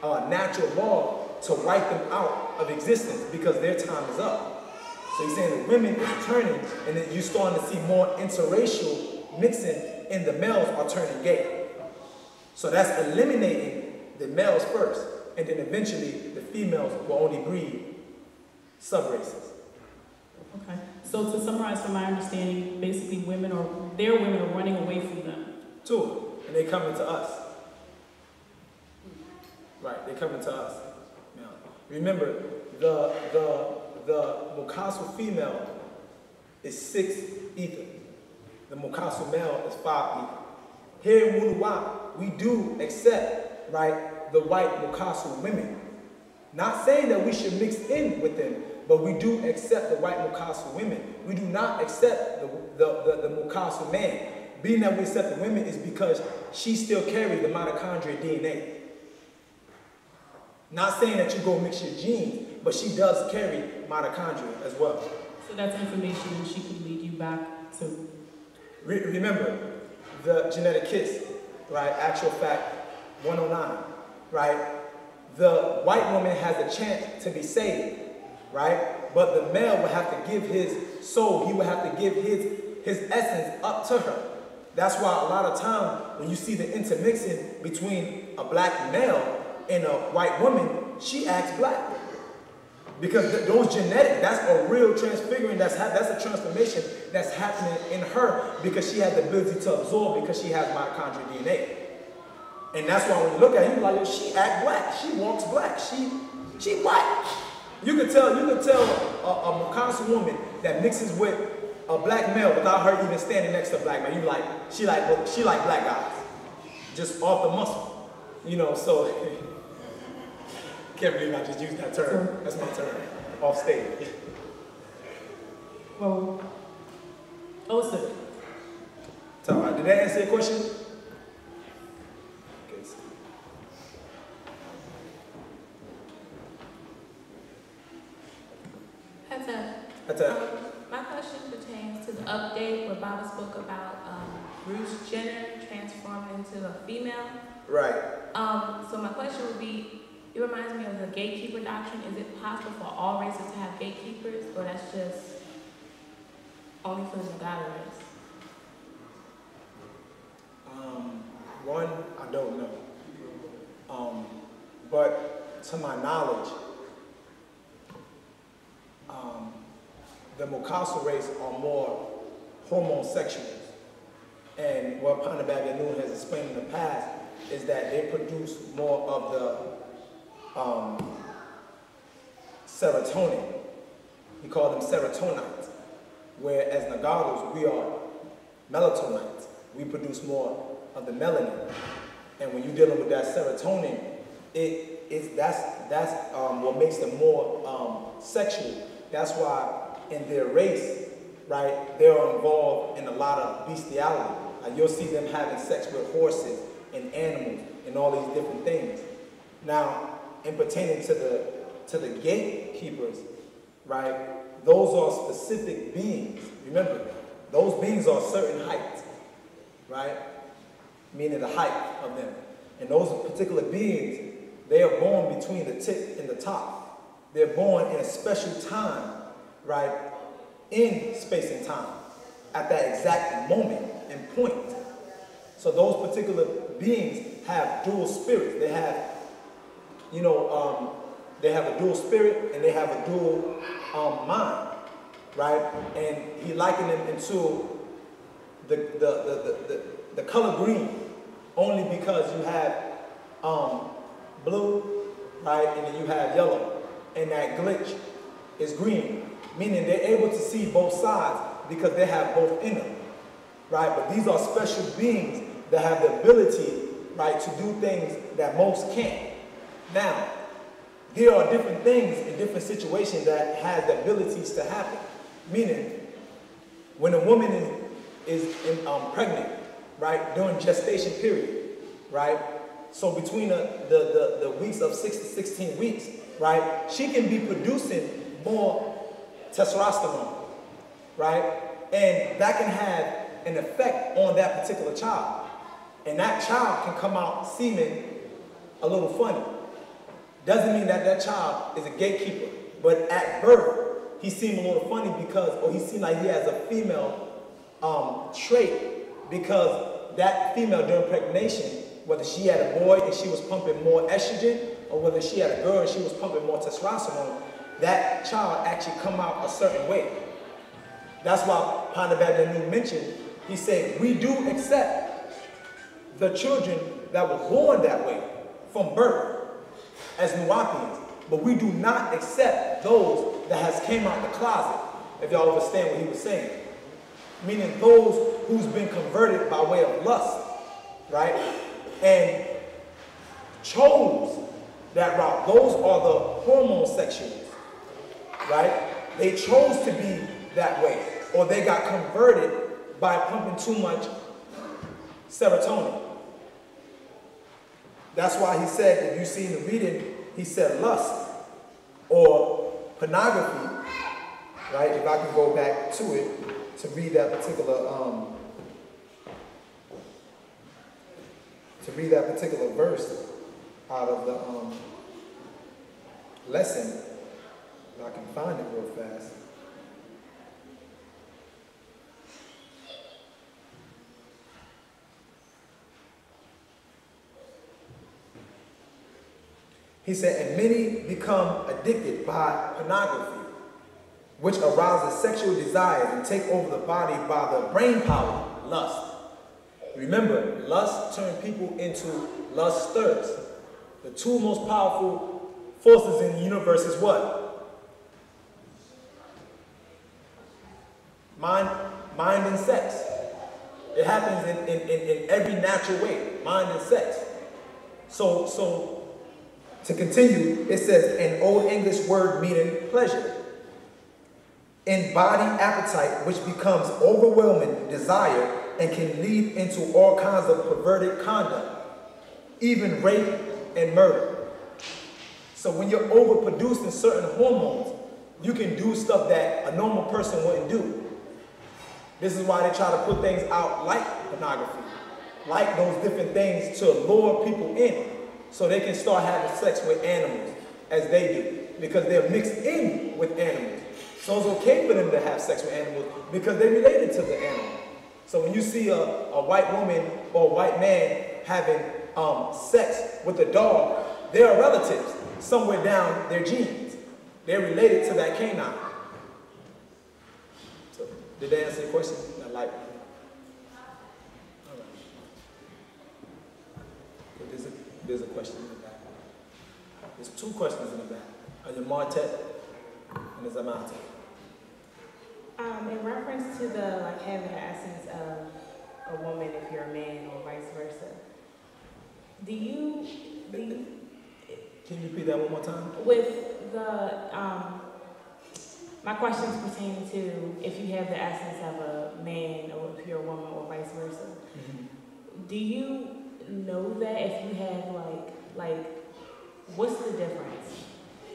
natural law to wipe them out of existence because their time is up. So he's saying the women is turning and then you're starting to see more interracial mixing and the males are turning gay. So that's eliminating the males first and then eventually the females will only breed sub-races. Okay, so to summarize from my understanding, basically their women are running away from them. Two, and they coming to us. Right, they coming to us. Now, remember, the Mukasu female is 6 ether. The Mukasu male is 5 ether. Here in Wunuwap, we do accept, right, the white Mukasu women. Not saying that we should mix in with them, but we do accept the white Mukasu women. We do not accept the Mukasu man. Being that we accept the women is because she still carries the mitochondrial DNA. Not saying that you go mix your genes, but she does carry mitochondria as well. So that's information and she can lead you back to... Remember, the genetic kiss, right? Actual fact 109, right? The white woman has a chance to be saved, right? But the male would have to give his soul, he would have to give his essence up to her. That's why a lot of time when you see the intermixing between a black male and a white woman, she acts black. Because those genetic, that's a real transfiguring, that's a transformation that's happening in her because she has the ability to absorb because she has mitochondrial DNA. And that's why when you look at her, you like, yo, she act black. She walks black. She black. You could tell a Mokasu woman that mixes with a black male without her even standing next to a black man. You like, she like black guys. Just off the muscle. You know, so can't believe I just used that term. That's my term. Off stage. Well, also. Did that answer your question? Okay. My question pertains to the update where Baba spoke about Bruce Jenner transformed into a female. Right. So my question would be, it reminds me of the gatekeeper doctrine. Is it possible for all races to have gatekeepers, or that's just only for the Nagara race? One, I don't know. But to my knowledge, the Mokasu race are more homosexuals. And what Paa Nabab Yaanuwn has explained in the past is that they produce more of the serotonin. He called them serotonites. Whereas Nagaros, we are melatonites. We produce more of the melanin. And when you're dealing with that serotonin, that's what makes them more sexual. That's why in their race, right, they're involved in a lot of bestiality. Like you'll see them having sex with horses and animals and all these different things. Now, in pertaining to the gatekeepers, right, those are specific beings. Remember, those beings are certain heights, right? Meaning the height of them. And those particular beings, they are born between the tip and the top. They're born in a special time, right, in space and time, at that exact moment and point. So those particular beings have dual spirits. They have, they have a dual spirit and they have a dual mind, right? And he likened them into the color green, only because you have blue, right, and then you have yellow, and that glitch is green, meaning they're able to see both sides because they have both in them, right? But these are special beings that have the ability, right, to do things that most can't. Now, there are different things in different situations that have the abilities to happen, meaning when a woman is pregnant, right, during gestation period, right, so between the weeks of 6 to 16 weeks, right, she can be producing more testosterone, right, and that can have an effect on that particular child. And that child can come out seeming a little funny. Doesn't mean that that child is a gatekeeper, but at birth, he seemed a little funny because, or he seemed like he has a female trait, because that female during pregnation, whether she had a boy and she was pumping more estrogen, or whether she had a girl and she was pumping more testosterone, that child actually come out a certain way. That's why Paa Nabab Yaanuwn mentioned, he said, we do accept the children that were born that way from birth as Nuwapians, but we do not accept those that has came out the closet, if y'all understand what he was saying. Meaning those who's been converted by way of lust, right? And chose that route. Those are the homosexuals, right? They chose to be that way, or they got converted by pumping too much serotonin. That's why he said, if you see in the reading, he said lust or pornography, right? If I can go back to it to read that particular verse out of the lesson, if I can find it real fast. He said, and many become addicted by pornography, which arouses sexual desires and take over the body by the brain power, lust. Remember, lust turns people into lust stirs. The two most powerful forces in the universe is what? Mind and sex. It happens in every natural way, mind and sex. So to continue, it says an Old English word meaning pleasure. In body appetite, which becomes overwhelming desire and can lead into all kinds of perverted conduct, even rape and murder. So when you're overproducing certain hormones, you can do stuff that a normal person wouldn't do. This is why they try to put things out like pornography, like those different things to lure people in so they can start having sex with animals as they do, because they're mixed in with animals. So it's okay for them to have sex with animals because they're related to the animal. So when you see a white woman or a white man having sex with a dog, they are relatives somewhere down their genes. They're related to that canine. So, did they answer your question? I like it. All right. But there's a question in the back. There's two questions in the back. On your Martet and there's a Martet. In reference to the having the essence of a woman if you're a man or vice versa, do you can you repeat that one more time? With the my questions pertain to if you have the essence of a man or if you're a woman or vice versa. Mm-hmm. Do you know that if you have like what's the difference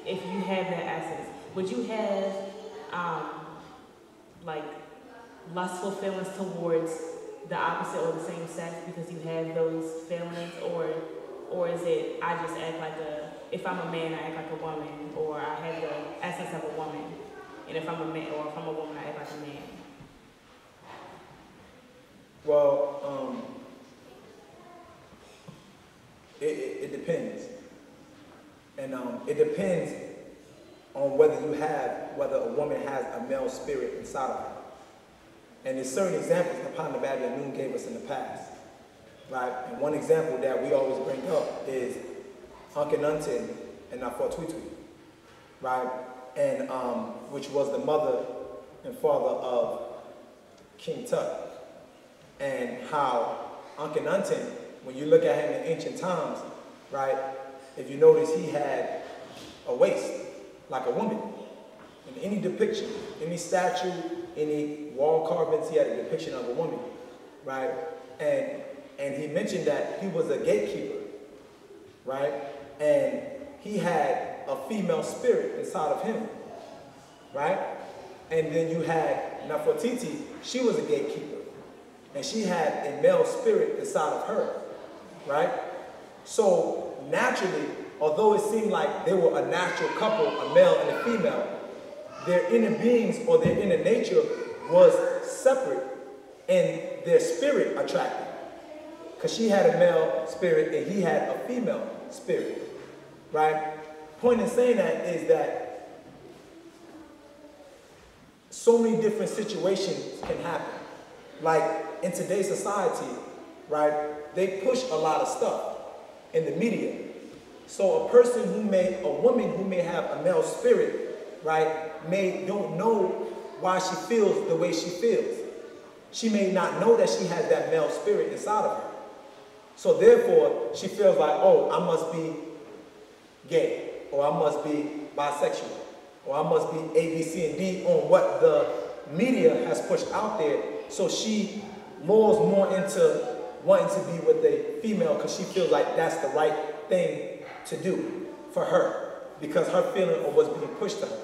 if you have that essence? Would you have like lustful feelings towards the opposite or the same sex because you have those feelings, or is it I just act like if I'm a man I act like a woman, or I have the essence of a woman, and if I'm a man or if I'm a woman I act like a man? Well, it depends, and it depends on whether a woman has a male spirit inside of her. And there's certain examples that Paa Nabab Yaanuwn gave us in the past, right? And one example that we always bring up is Akhenaten and Nafortwitwi, right? And which was the mother and father of King Tut. And how Akhenaten, when you look at him in ancient times, right? If you notice, he had a waist like a woman. In any depiction, any statue, any wall carvings, he had a depiction of a woman, right? And he mentioned that he was a gatekeeper, right? And he had a female spirit inside of him, right? And then you had Nefertiti, she was a gatekeeper, and she had a male spirit inside of her, right? So naturally, although it seemed like they were a natural couple, a male and a female, their inner beings or their inner nature was separate and their spirit attracted. Because she had a male spirit and he had a female spirit, right? Point in saying that is that so many different situations can happen. Like in today's society, right, they push a lot of stuff in the media. So a woman who may have a male spirit, right, don't know why she feels the way she feels. She may not know that she has that male spirit inside of her. So therefore, she feels like, oh, I must be gay, or I must be bisexual, or I must be A, B, C, and D on what the media has pushed out there. So she lures more into wanting to be with a female because she feels like that's the right thing to do for her because her feeling of what's being pushed to her.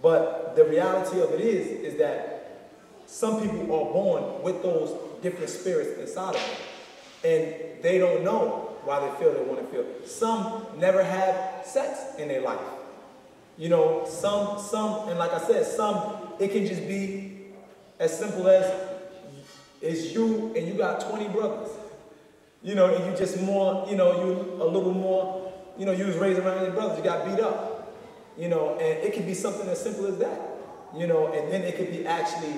But the reality of it is that some people are born with those different spirits inside of them, and they don't know why they feel they want to feel. Some never have sex in their life. You know, some, and like I said, some, it can just be as simple as it's you and you got 20 brothers. You know, and you just more, you know, you a little more, you know, you was raised around your brothers, you got beat up. You know, and it could be something as simple as that. You know, and then it could be actually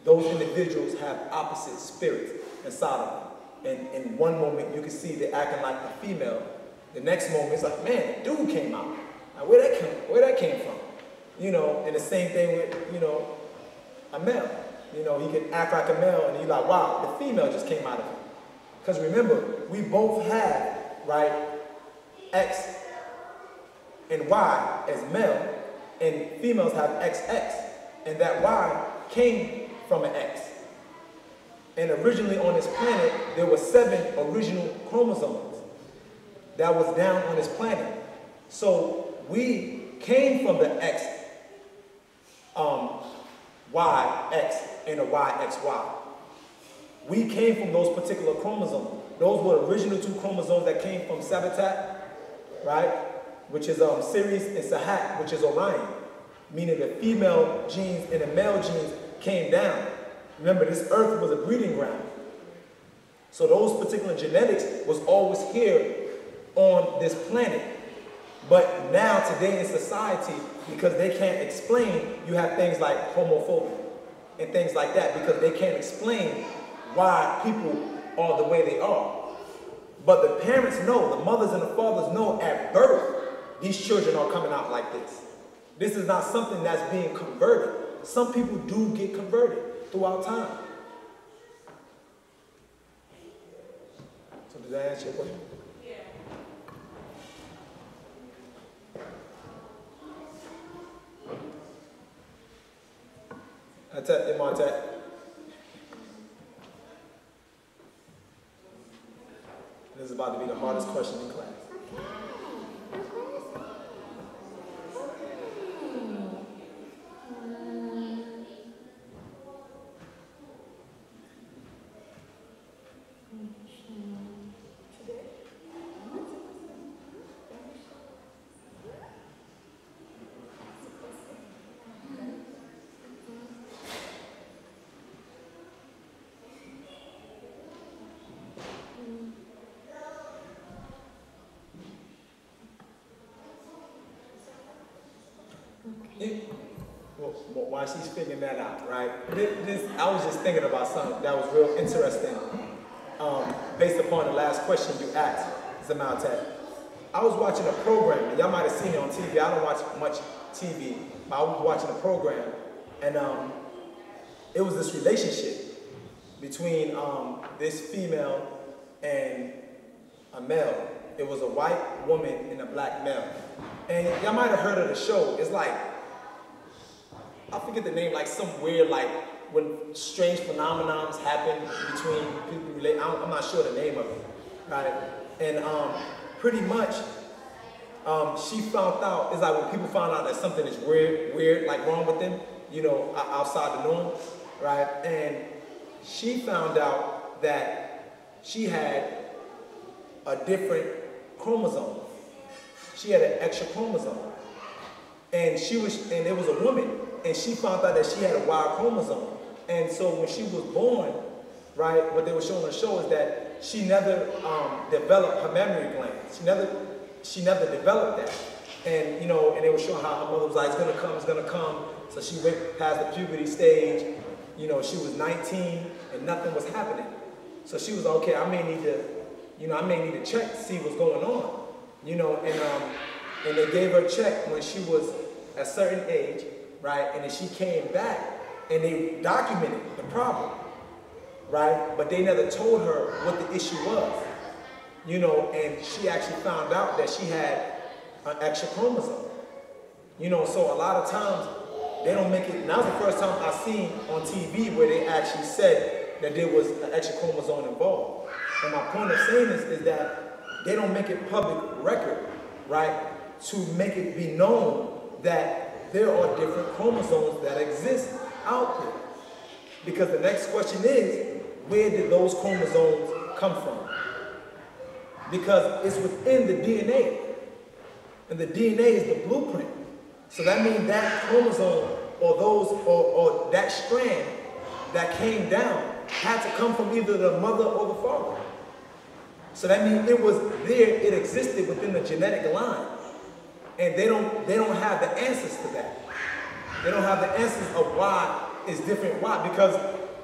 those individuals have opposite spirits inside of them. And in one moment, you can see they're acting like a female. The next moment, it's like, man, a dude came out. Now, where that came from? You know, and the same thing with, you know, a male. You know, he can act like a male, and you're like, wow, the female just came out of him. Because remember, we both have, right, X and Y as male, and females have XX, and that Y came from an X. And originally on this planet, there were 7 original chromosomes that was down on this planet. So we came from the X, YX and the YXY. We came from those particular chromosomes. Those were the original 2 chromosomes that came from Sabitat, right? Which is Sirius, and Sahat, which is Orion. Meaning the female genes and the male genes came down. Remember, this earth was a breeding ground. So those particular genetics was always here on this planet. But now, today in society, because they can't explain, you have things like homophobia and things like that, because they can't explain why people are the way they are. But the parents know, the mothers and the fathers know at birth, these children are coming out like this. This is not something that's being converted. Some people do get converted throughout time. So does that answer your question? Yeah. Imhotep. This is about to be the hardest question in class. While she's figuring that out, right? I was just thinking about something that was real interesting based upon the last question you asked, Zamaltek. I was watching a program, and y'all might have seen it on TV. I don't watch much TV, but I was watching a program, and it was this relationship between this female and a male. It was a white woman and a black male. And y'all might have heard of the show. It's like, I forget the name, like some weird, like when strange phenomenons happen between people related. I'm not sure the name of it, right? And pretty much, she found out, it's like when people found out that something is weird, like wrong with them, you know, outside the norm, right? And she found out that she had a different chromosome. She had an extra chromosome. And it was a woman. And she found out that she had a Y chromosome. And so when she was born, right, what they were showing on the show is that she never developed her mammary gland. She never developed that. And, you know, and they were showing how her mother was like, it's gonna come. So she went past the puberty stage. You know, she was 19 and nothing was happening. So she was like, okay, I may need to check to see what's going on. You know, and they gave her a check when she was a certain age, right? And then she came back and they documented the problem, right? But they never told her what the issue was, you know, and she actually found out that she had an extra chromosome. You know, so a lot of times they don't make it. And that was the first time I seen on TV where they actually said that there was an extra chromosome involved. And my point of saying this is that they don't make it public record, right? To make it be known that there are different chromosomes that exist out there. Because the next question is, where did those chromosomes come from? Because it's within the DNA. And the DNA is the blueprint. So that means that chromosome or that strand that came down had to come from either the mother or the father. So that means it was there, it existed within the genetic line. And they don't have the answers to that. They don't have the answers of why it's different. Why? Because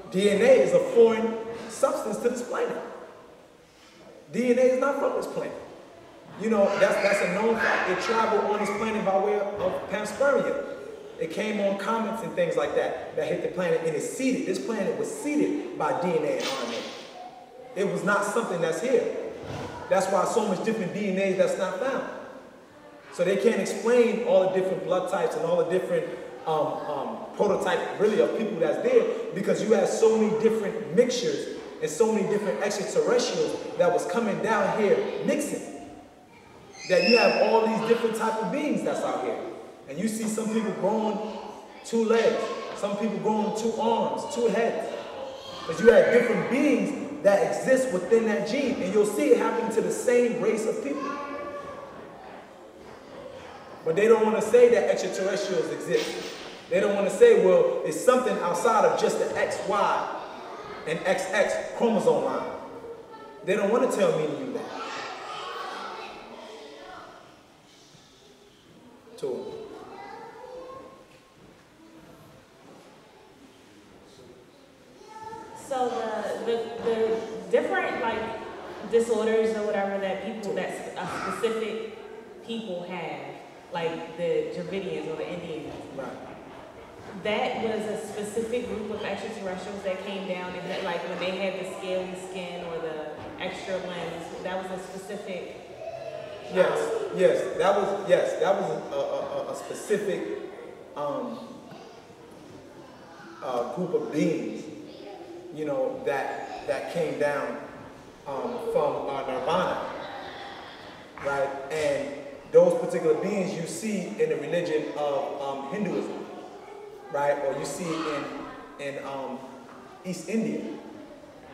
DNA is a foreign substance to this planet. DNA is not from this planet. You know, that's a known fact. It traveled on this planet by way of panspermia. It came on comets and things like that hit the planet, and it's seeded. This planet was seeded by DNA and RNA. It was not something that's here. That's why so much different DNA that's not found. So they can't explain all the different blood types and all the different prototypes really of people that's there, because you have so many different mixtures and so many different extraterrestrials that was coming down here mixing, that you have all these different type of beings that's out here. And you see some people growing 2 legs, some people growing 2 arms, 2 heads. Because you have different beings that exist within that gene, and you'll see it happening to the same race of people. But they don't want to say that extraterrestrials exist. They don't want to say, well, it's something outside of just the XY and XX chromosome line. They don't want to tell me and you that. Two. So the different like disorders or whatever that people, that specific people have, like the Dravidians or the Indians, Right. that was a specific group of extraterrestrials that came down and had, like when they had the scaly skin or the extra limbs, that was a specific. Yes, that was a specific group of beings, you know, that came down from Nirvana, right? And those particular beings you see in the religion of Hinduism, right? Or you see in East India,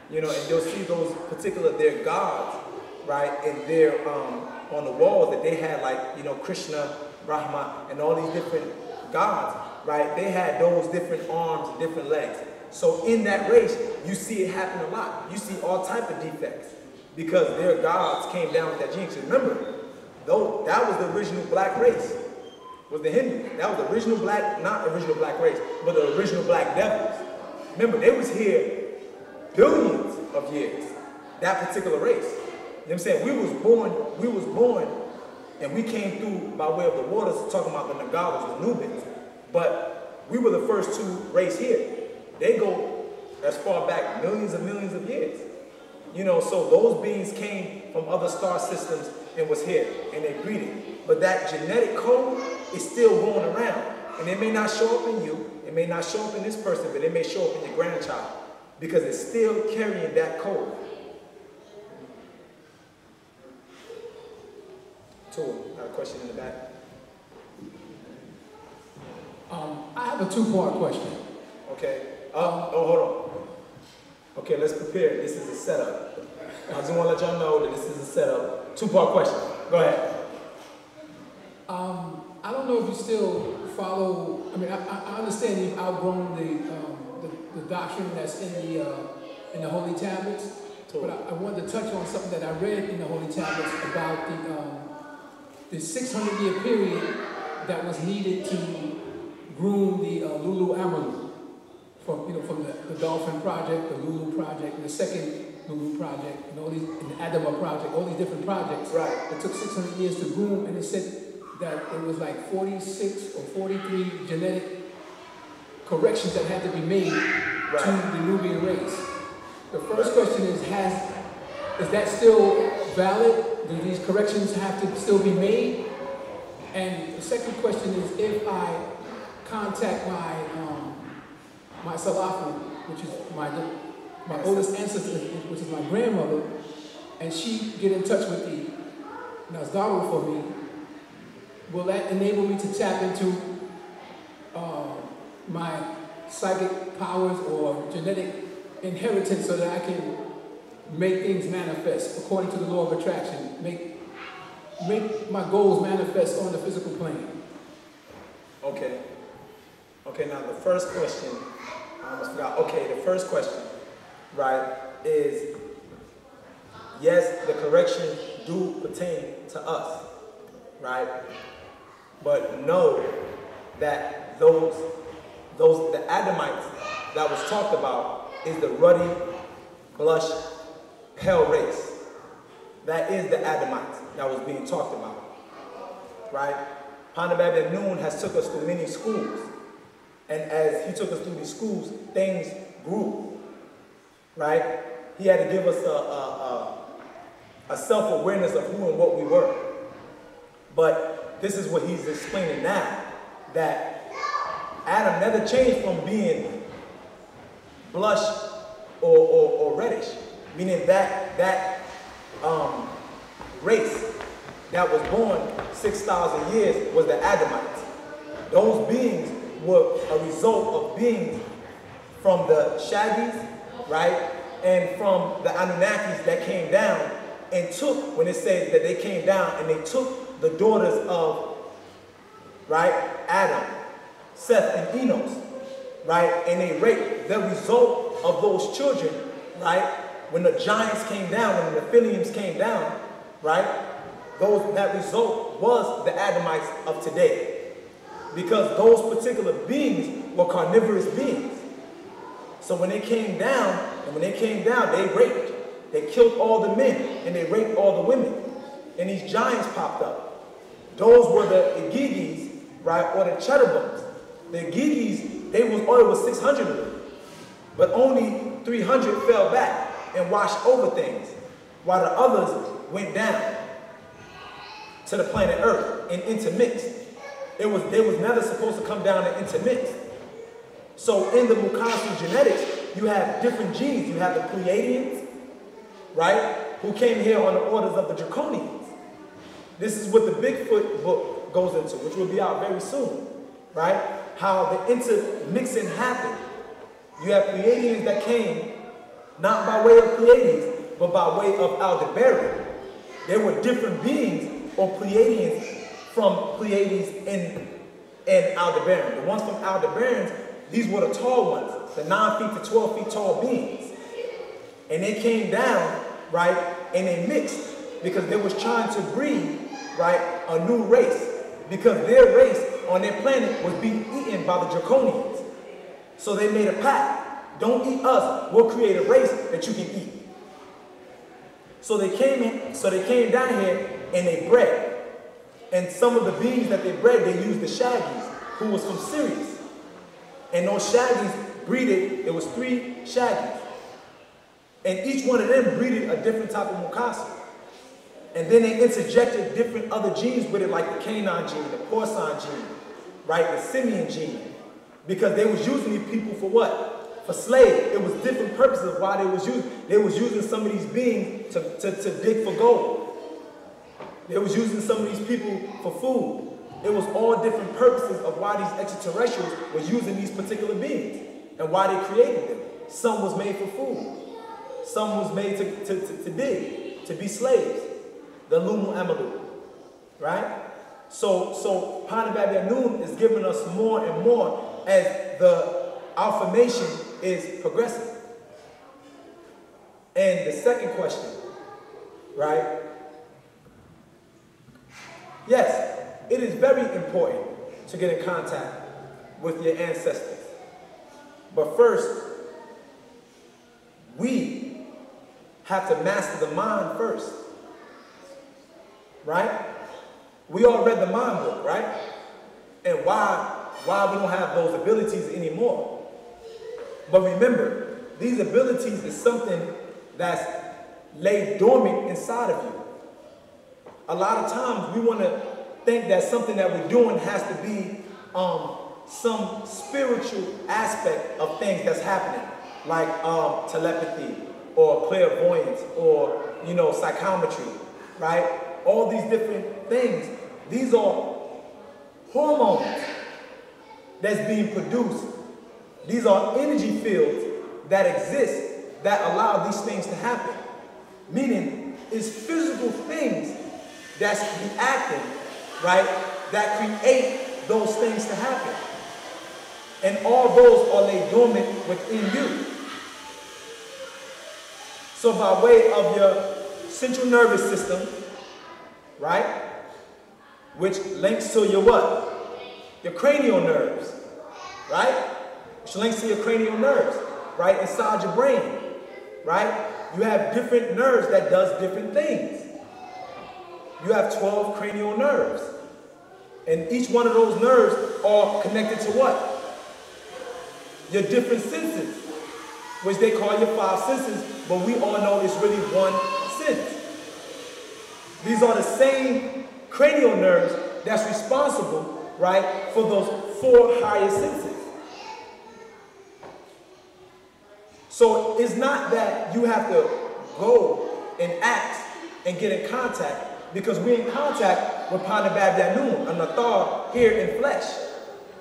you know, and you'll see those particular, their gods, right? And they're on the walls that they had, like, you know, Krishna, Brahma, and all these different gods, right? They had those different arms and different legs. So in that race, you see it happen a lot. You see all type of defects because their gods came down with that gene. So remember, though, that was the original black race, was the Hindu. That was the original black, not original black race, but the original black devils. Remember, they was here billions of years, that particular race. You know what I'm saying? We was born, and we came through by way of the waters, talking about the Nagawas, the Nubians. But we were the first to race here. They go as far back millions of years. You know, so those beings came from other star systems and was here, and they breeded. But that genetic code is still going around. And it may not show up in you, it may not show up in this person, but it may show up in your grandchild, because it's still carrying that code. Got a question in the back? I have a 2-part question. Okay. Hold on. Okay, let's prepare. This is a setup. I just want to let y'all know that this is a setup. 2-part question. Go ahead. I don't know if you still follow. I mean, I understand you've outgrown the doctrine that's in the Holy Tablets, but I wanted to touch on something that I read in the Holy Tablets about the 600-year period that was needed to groom the Lulu Amalu from the Dolphin Project, the Lulu Project, and the second Lulu Project, and all these, and the Adama Project, all these different projects. Right. It took 600 years to groom, and it said that it was like 46 or 43 genetic corrections that had to be made to the Nubian race. The first question is that still valid? Do these corrections have to still be made? And the second question is, if I contact my Salafu, which is my oldest ancestor, which is my grandmother, and she get in touch with the Nazdaru for me, will that enable me to tap into my psychic powers or genetic inheritance so that I can make things manifest according to the law of attraction, make my goals manifest on the physical plane? Okay. Okay, now the first question, I almost forgot. Okay, the first question, right, is yes, the corrections do pertain to us, right? But know that the Adamites that was talked about is the ruddy, blush, pale race. that is the Adamites that was being talked about, right? Paa Nabab Yaanuwn has took us through many schools. And as he took us through these schools, things grew, right? He had to give us a self-awareness of who and what we were. But this is what he's explaining now, that Adam never changed from being blush or reddish, meaning that race that was born 6,000 years was the Adamites. Those beings were a result of beings from the Shaggies, right? And from the Anunnakis that came down and took, when it says that they came down and they took the daughters of, right, Adam, Seth and Enos, right? And they raped. The result of those children, right? When the giants came down, when the Nephilims came down, right? That result was the Adamites of today. Because those particular beings were carnivorous beings. So when they came down, they raped. They killed all the men and they raped all the women. And these giants popped up. Those were the Igigis, right, or the Cherubims. The Igigis, it was 600 of them. But only 300 fell back and washed over things, while the others went down to the planet Earth and intermixed. They was never supposed to come down and intermix. So in the Mukasu genetics, you have different genes. You have the Pleiadians, right, who came here on the orders of the Draconians. This is what the Bigfoot book goes into, which will be out very soon, right? How the intermixing happened. You have Pleiadians that came not by way of Pleiades, but by way of Aldebaran. There were different beings or Pleiadians from Pleiades and Aldebaran. The ones from Aldebaran, these were the tall ones, the 9 feet to 12 feet tall beings. And they came down, right, and they mixed because they was trying to breed, right, a new race. Because their race on their planet was being eaten by the Draconians. So they made a pact. Don't eat us, we'll create a race that you can eat. So they came down here and they bred. And some of the beings that they bred, they used the Shaggies, who was from Sirius. And those Shaggies breeded, it was 3 Shaggies. And each one of them breeded a different type of Mukasu. And then they interjected different other genes with it, like the canine gene, the porcine gene, right, the simian gene. Because they was using these people for what? For slaves. It was different purposes of why they was using. They was using some of these beings to dig for gold. They was using some of these people for food. It was all different purposes of why these extraterrestrials were using these particular beings and why they created them. Some was made for food. Some was made to dig, to be slaves. The Lumu Amalu, right? So Paa Nabab Yaanuwn is giving us more and more as the Outformation is progressing. And the second question, right? Yes, it is very important to get in contact with your ancestors. But first, we have to master the mind first. Right? We all read the mind book, right? And why we don't have those abilities anymore. But remember, these abilities is something that's laid dormant inside of you. A lot of times we want to think that something that we're doing has to be some spiritual aspect of things that's happening, like telepathy or clairvoyance or, psychometry, right? All these different things, these are hormones that's being produced. These are energy fields that exist that allow these things to happen. Meaning, it's physical things that's reacting, right, that create those things to happen. And all those are laid dormant within you. So by way of your central nervous system, right, which links to your what? Your cranial nerves, right? Which links to your cranial nerves, right, inside your brain, right? You have different nerves that does different things. you have 12 cranial nerves. And each one of those nerves are connected to what? Your different senses, which they call your 5 senses, but we all know it's really one sense. These are the same cranial nerves that's responsible, right, for those 4 higher senses. So it's not that you have to go and act and get in contact, because we're in contact with Paa Nabab Yaanuwn, an Nathar here in flesh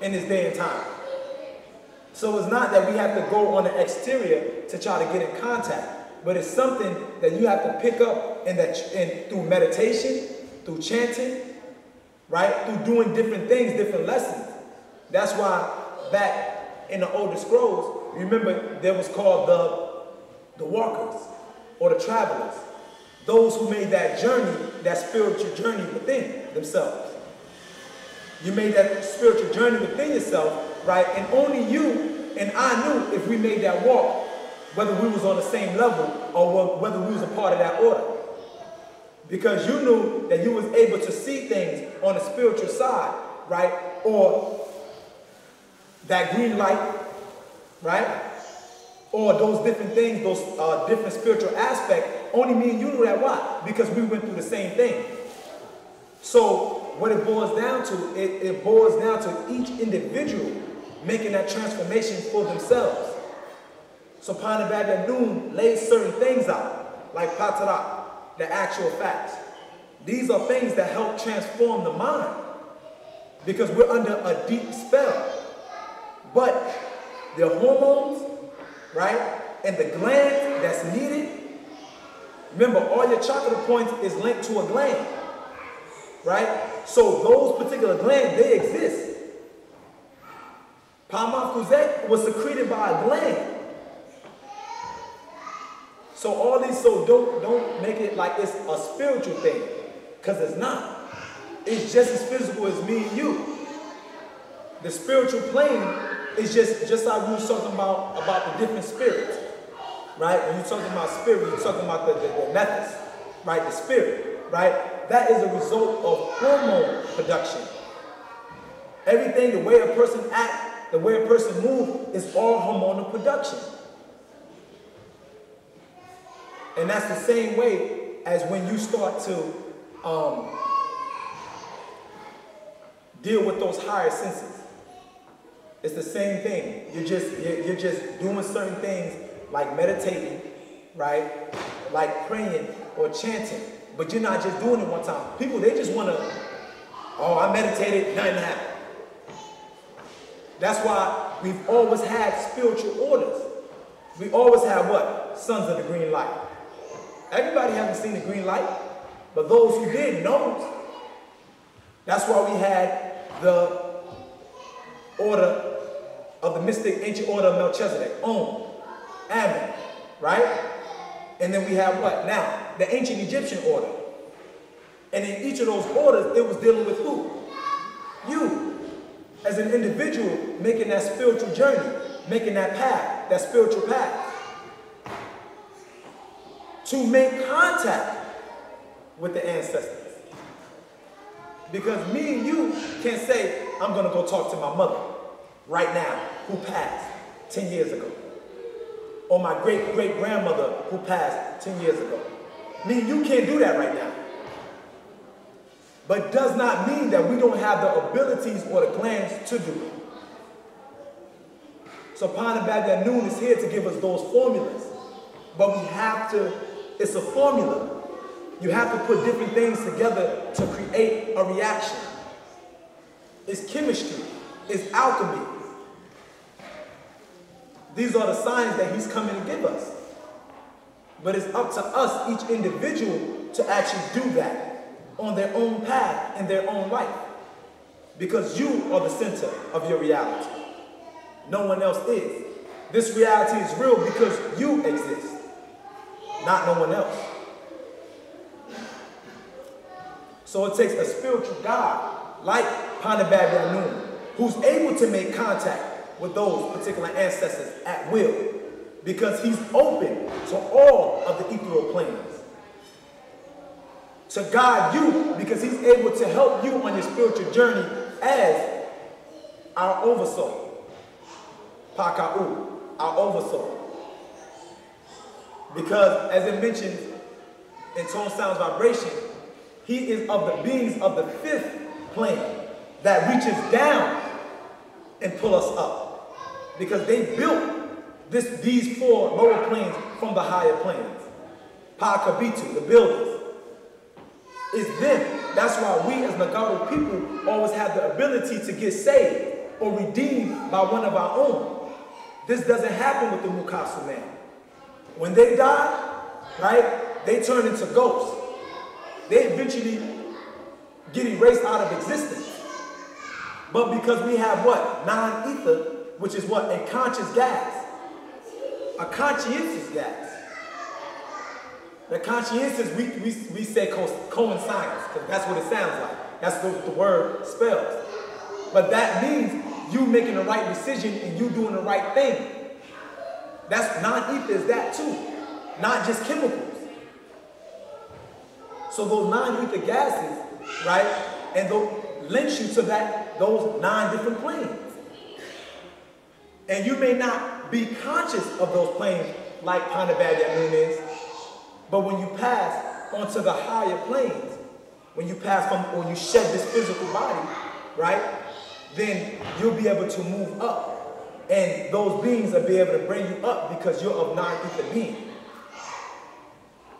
in this day and time. So it's not that we have to go on the exterior to try to get in contact, but it's something that you have to pick up and through meditation, through chanting, right? Through doing different things, different lessons. That's why back in the older scrolls, remember there was called the walkers or the travelers. Those who made that journey, that spiritual journey within themselves. You made that spiritual journey within yourself, right? And only you and I knew if we made that walk, whether we was on the same level or whether we was a part of that order. Because you knew that you was able to see things on the spiritual side, right? Or that green light, right? Or those different things, those different spiritual aspects, only me and you knew that. Why? Because we went through the same thing. So what it boils down to, it boils down to each individual making that transformation for themselves. So Paa Nabab Yaanuwn lays certain things out, like Patara, the actual facts. These are things that help transform the mind, because we're under a deep spell. But the hormones, right, and the gland that's needed, remember, all your chakra points is linked to a gland, right? So those particular glands, they exist. Paa Kuzet was secreted by a gland. So all these, so don't make it like it's a spiritual thing, because it's not. It's just as physical as me and you. The spiritual plane is just like we were talking about the different spirits, right? When you're talking about spirit, you're talking about the methods, right? The spirit, right? That is a result of hormone production. Everything, the way a person acts, the way a person moves, is all hormonal production. And that's the same way as when you start to deal with those higher senses. It's the same thing. You're just doing certain things like meditating, right? Like praying or chanting. But you're not just doing it one time. People, they just want to, oh, I meditated, nothing happened. That's why we've always had spiritual orders. We always had what? Sons of the green light. Everybody hasn't seen the green light, but those who did knows. That's why we had the order of the mystic ancient order of Melchizedek, Amen, right? And then we have what? Now, the ancient Egyptian order. And in each of those orders, it was dealing with who? You, as an individual, making that spiritual journey, making that path, that spiritual path. To make contact with the ancestors. Because me and you can say, I'm going to go talk to my mother right now, who passed 10 years ago. Or my great-great-grandmother who passed 10 years ago. Me and you can't do that right now. But does not mean that we don't have the abilities or the glands to do it. So Paa Nabab Yaanuwn is here to give us those formulas. But we have to, it's a formula. You have to put different things together to create a reaction. It's chemistry. It's alchemy. These are the signs that he's coming to give us. But it's up to us, each individual, to actually do that on their own path in their own life. Because you are the center of your reality. No one else is. This reality is real because you exist, not no one else. So it takes a spiritual God like Paa Nabab Yaanuwn, who's able to make contact with those particular ancestors at will, because he's open to all of the ethereal planes. to guide you, because he's able to help you on your spiritual journey as our oversoul. Paka'u, our oversoul. Because as it mentions in tone, sounds, vibration, he is of the beings of the fifth plane that reaches down and pull us up. Because they built these four lower planes from the higher planes. Pa'akabitu, the builders. It's them. That's why we as Nagaru people always have the ability to get saved or redeemed by one of our own. This doesn't happen with the Mukasu man. When they die, right, they turn into ghosts. They eventually get erased out of existence. But because we have what? Non-ether, which is what? A conscious gas. A conscientious gas. The conscientious, we say coincides, because that's what it sounds like. That's what the word spells. But that means you making the right decision and you doing the right thing. That's non-ether is that too, not just chemicals. So those non-ether gases, right, and those links you to those 9 different planes. And you may not be conscious of those planes like Paa Nabab Yaanuwn is, but when you pass onto the higher planes, when you pass from, or you shed this physical body, right, then you'll be able to move up. And those beings will be able to bring you up because you're of non-ether being.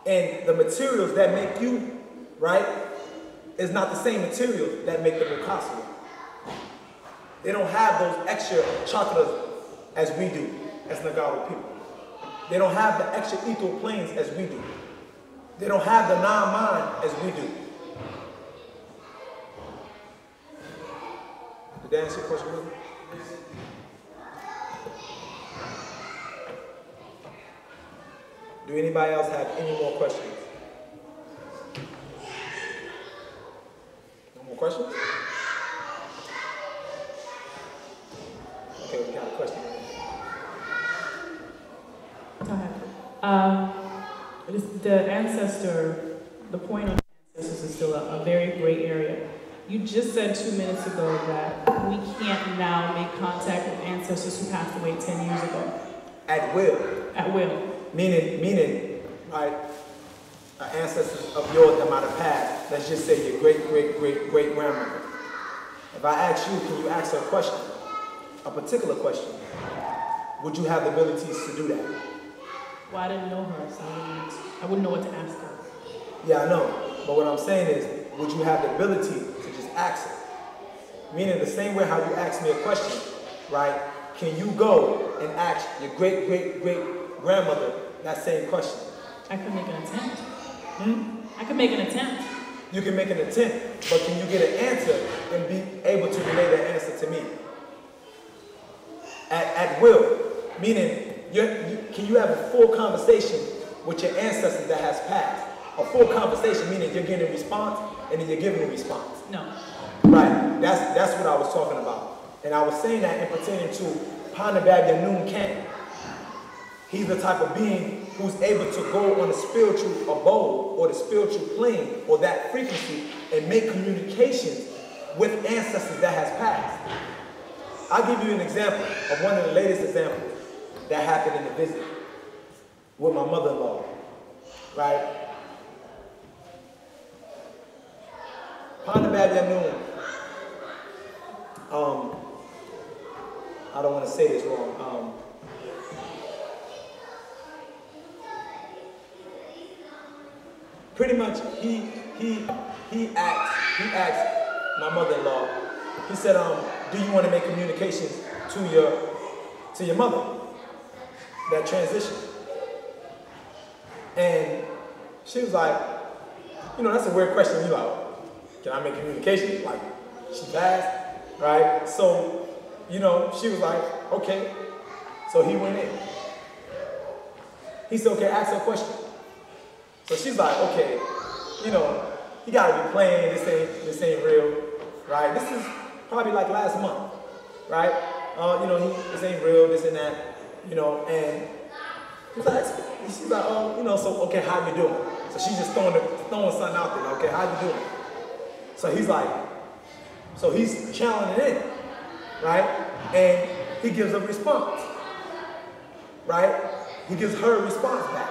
And the materials that make you, right, is not the same materials that make the Mukasu. They don't have those extra chakras as we do, as Nagaru people. They don't have the extra etheric planes as we do. They don't have the non-mind as we do. Did that answer your question, brother? Do anybody else have any more questions? No more questions? Okay, we got a question. The ancestor, the point on ancestors is still a very gray area. You just said 2 minutes ago that we can't now make contact with ancestors who passed away 10 years ago. At will. At will. Meaning, right, ancestors of yours that might have passed, let's just say your great-great-great-great-grandmother. If I ask you, can you ask her a question, a particular question, would you have the abilities to do that? Well, I didn't know her, so I wouldn't know what to ask her. Yeah, I know. But what I'm saying is, would you have the ability to just ask her? Meaning the same way how you ask me a question, right? Can you go and ask your great-great-great-grandmother that same question? I could make an attempt. I could make an attempt. You can make an attempt, but can you get an answer and be able to relay that answer to me? At will. Meaning, can you have a full conversation with your ancestors that has passed? A full conversation, meaning you're getting a response and then you're giving a response. No. Right. That's what I was talking about. And I was saying that in pertaining to Paa Nabab Yaanuwn Ken. He's the type of being who's able to go on a spiritual abode or the spiritual plane or that frequency and make communications with ancestors that has passed. I'll give you an example of one of the latest examples that happened in the visit with my mother-in-law, right? Paa Nabab Yaanuwn, I don't want to say this wrong. Pretty much, he asked my mother-in-law. He said, "Do you want to make communications to your mother? That transition." And she was like, that's a weird question. You like, can I make communication? Like, she passed, right? So, she was like, okay. So he went in. He said, okay, ask her a question. So she's like, okay, you gotta be playing, this ain't real, right? This is probably like last month, right? This ain't real, this and that, and she's like, so okay, how you doing? So she's just throwing throwing something out there. Okay, how you doing? So he's like, so he's channeling it in, right? And he gives a response, right? He gives her a response back,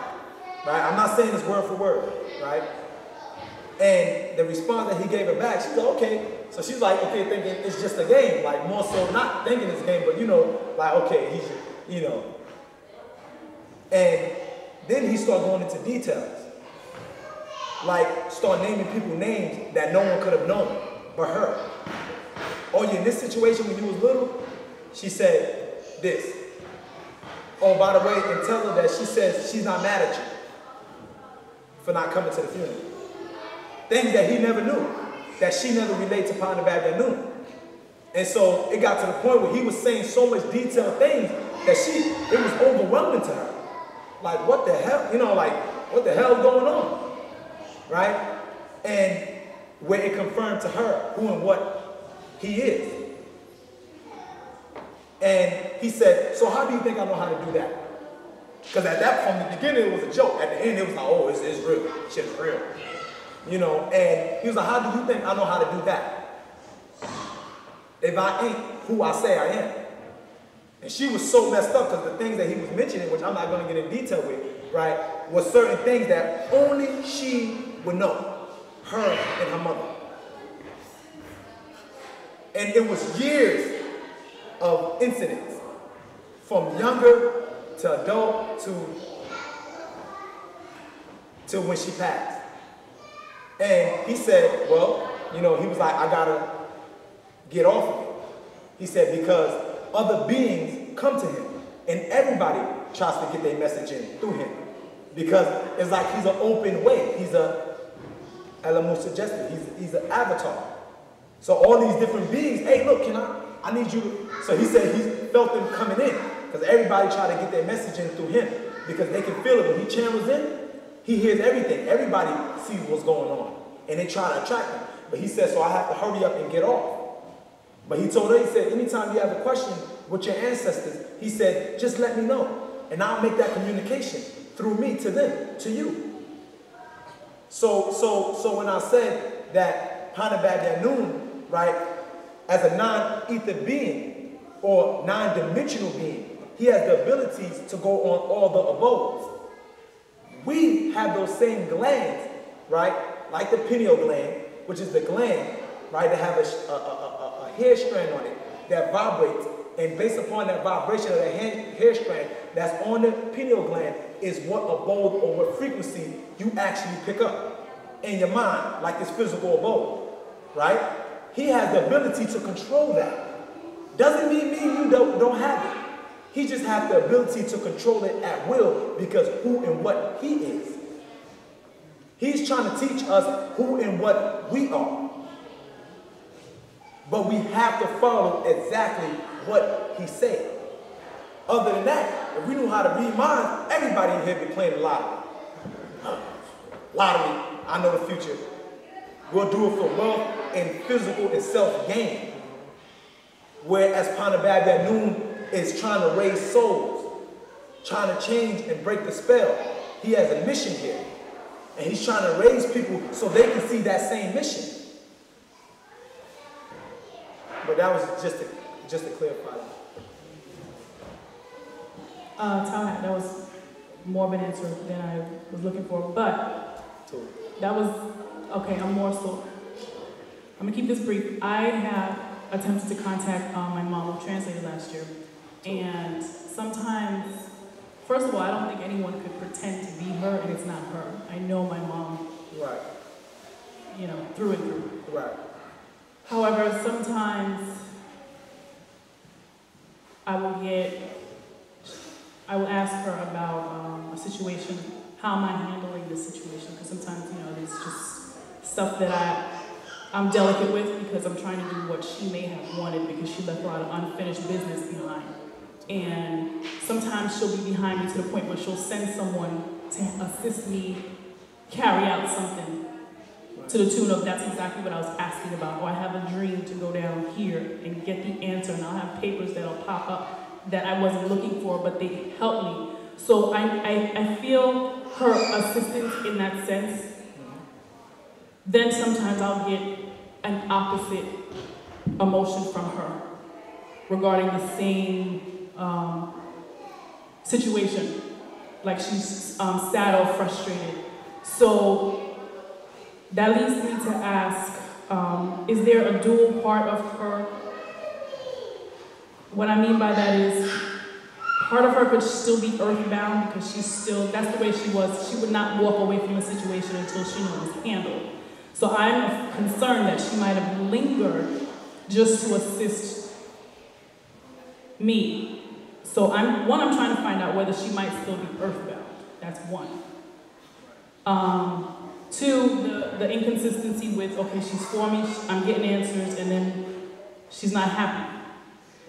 right? I'm not saying this word for word, right? And the response that he gave her back, she's like, okay. So she's like, okay, thinking it's just a game, like more so not thinking it's a game, but you know, like, okay, he's, you know. And then he started going into details. Like, start naming people names that no one could have known but her. Oh, you in this situation when you was little? She said this. Oh, by the way, and tell her that she says she's not mad at you for not coming to the funeral. Things that he never knew, that she never relayed to Paa Nabab Yaanuwn. And so it got to the point where he was saying so much detailed things that it was overwhelming to her. Like, what the hell, you know, like, what the hell is going on, right? And where it confirmed to her who and what he is. And he said, so how do you think I know how to do that? Because at that point, in the beginning, it was a joke. At the end, it was like, oh, it's real. Shit's real. You know, and he was like, how do you think I know how to do that? If I ain't who I say I am. And she was so messed up because the things that he was mentioning, which I'm not going to get in detail with, right, was certain things that only she would know, her and her mother. And it was years of incidents, from younger to adult to when she passed. And he said, well, you know, he was like, I gotta get off of it. He said, because other beings come to him, and everybody tries to get their message in through him. Because it's like he's an open way. He's he's an avatar. So all these different beings, hey, look, I need you to. So he said he felt them coming in, because everybody tried to get their message in through him, because they can feel it. When he channels in, he hears everything. Everybody sees what's going on, and they try to attract him. But he said, so I have to hurry up and get off. But he told her, he said, anytime you have a question with your ancestors, he said, just let me know, and I'll make that communication through me to them, to you. So when I said that Paa Nabab Yaanuwn, right, as a non-ether being or non-dimensional being, he has the abilities to go on all the abodes. We have those same glands, right, like the pineal gland, which is the gland, right, that have a hair strand on it that vibrates, and based upon that vibration of the hair strand that's on the pineal gland is what abode or what frequency you actually pick up in your mind, like this physical abode, right? He has the ability to control that. Doesn't mean me and you don't have it. He just has the ability to control it at will, because who and what he is. He's trying to teach us who and what we are. But we have to follow exactly what he said. Other than that, if we knew how to read minds, everybody in here be playing the lottery. Lottery, I know the future. We'll do it for wealth and physical and self-gain. Whereas Paa Nabab Yaanuwn is trying to raise souls, trying to change and break the spell. He has a mission here. And he's trying to raise people so they can see that same mission. But that was just to clarify that. Talhat, that was more of an answer than I was looking for, but that was, okay, I'm gonna keep this brief. I have attempted to contact my mom, who translated last year, and sometimes, first of all, I don't think anyone could pretend to be her and it's not her. I know my mom, right, you know, through and through. Right. However, sometimes I will ask her about a situation, how am I handling this situation? Because sometimes, you know, there's just stuff that I'm delicate with, because I'm trying to do what she may have wanted, because she left a lot of unfinished business behind. And sometimes she'll be behind me to the point where she'll send someone to assist me carry out something to the tune of, that's exactly what I was asking about, or I have a dream to go down here and get the answer, and I'll have papers that'll pop up that I wasn't looking for, but they help me. So I feel her assistance in that sense, then sometimes I'll get an opposite emotion from her regarding the same situation. Like she's sad or frustrated. So that leads me to ask, is there a dual part of her? What I mean by that is, part of her could still be earthbound because she's still, that's the way she was. She would not walk away from a situation until she knew it was handled. So I'm concerned that she might have lingered just to assist me. So I'm trying to find out whether she might still be earthbound. That's one. Two, the inconsistency with, okay, she's for me, I'm getting answers, and then she's not happy.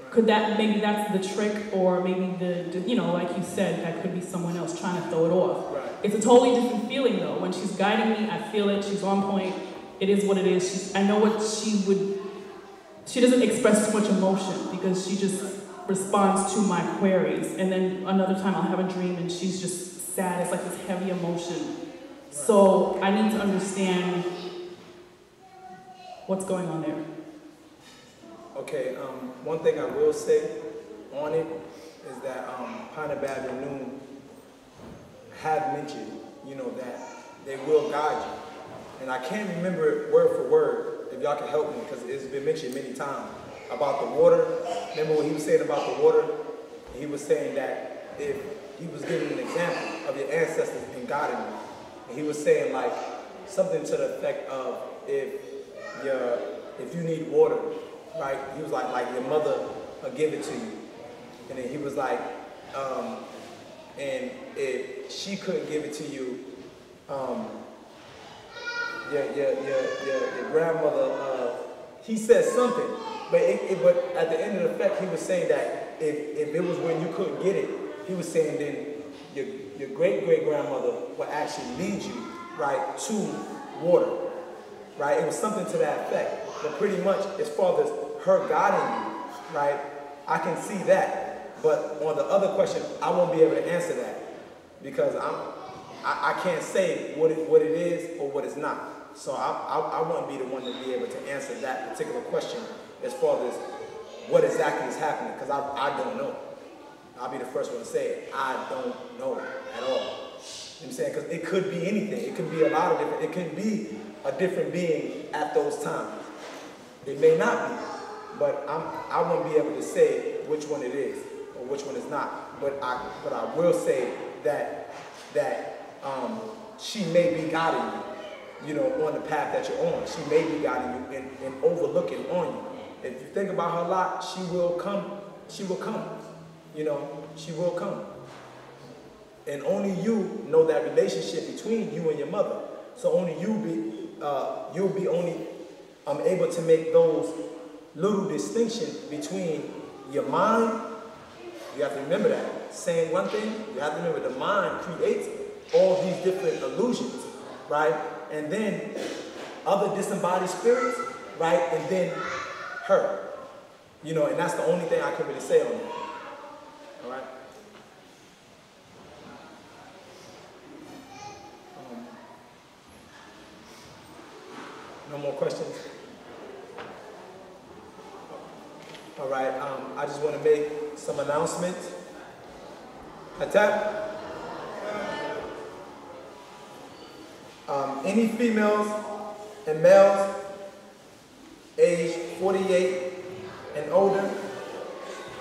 Could that, maybe that's the trick, or maybe like you said, that could be someone else trying to throw it off. Right. It's a totally different feeling though. When she's guiding me, I feel it, she's on point, it is what it is. I know what she doesn't express too much emotion because she just responds to my queries. And then another time I'll have a dream and she's just sad, it's like this heavy emotion. So I need to understand what's going on there. Okay, one thing I will say on it is that Paa Nabab Yaanuwn have mentioned, that they will guide you. And I can't remember it word for word, if y'all can help me, because it's been mentioned many times about the water. Remember what he was saying about the water? He was saying that if he was giving an example of your ancestors and guiding you, and he was saying like something to the effect of if you need water, right? He was like your mother will give it to you. And then he was like, and if she couldn't give it to you, your grandmother, he said something, but at the end of the fact, he was saying that if it was when you couldn't get it, he was saying then your great-great-grandmother would actually lead you, right, to water, right? It was something to that effect. But pretty much, as far as her guiding you, right, I can see that. But on the other question, I won't be able to answer that because I can't say what it is or what it's not. So I won't be the one to be able to answer that particular question as far as what exactly is happening, because I don't know. I'll be the first one to say it. I don't know at all. You know what I'm saying? Because it could be anything. It could be a lot of different, it could be a different being at those times. It may not be, but I won't be able to say which one it is or which one is not. But I will say that she may be guiding you, on the path that you're on. She may be guiding you and overlooking on you. If you think about her a lot, she will come. She will come. She will come. And only you know that relationship between you and your mother. So only you'll be only able to make those little distinctions between your mind. You have to remember that. Saying one thing, you have to remember the mind creates all these different illusions, right? And then other disembodied spirits, right? And then her. And that's the only thing I can really say on that. All right? No more questions? All right, I just want to make some announcements. Attack. Any females and males aged 48 and older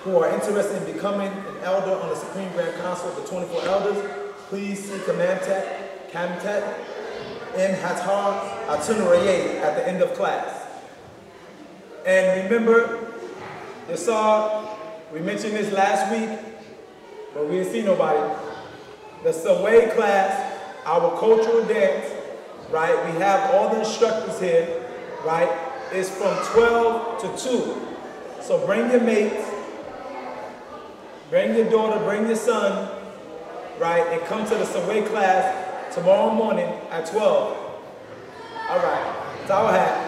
who are interested in becoming an elder on the Supreme Grand Council of the 24 Elders, please see Kamtat M. Hatar Itinerary at the end of class. And remember, you saw, we mentioned this last week, but we didn't see nobody. The Saway class, our cultural dance, right? We have all the instructors here, right? It's from 12 to 2. So bring your mates, bring your daughter, bring your son, right? And come to the Saway class tomorrow morning at 12. All right, that's all I have.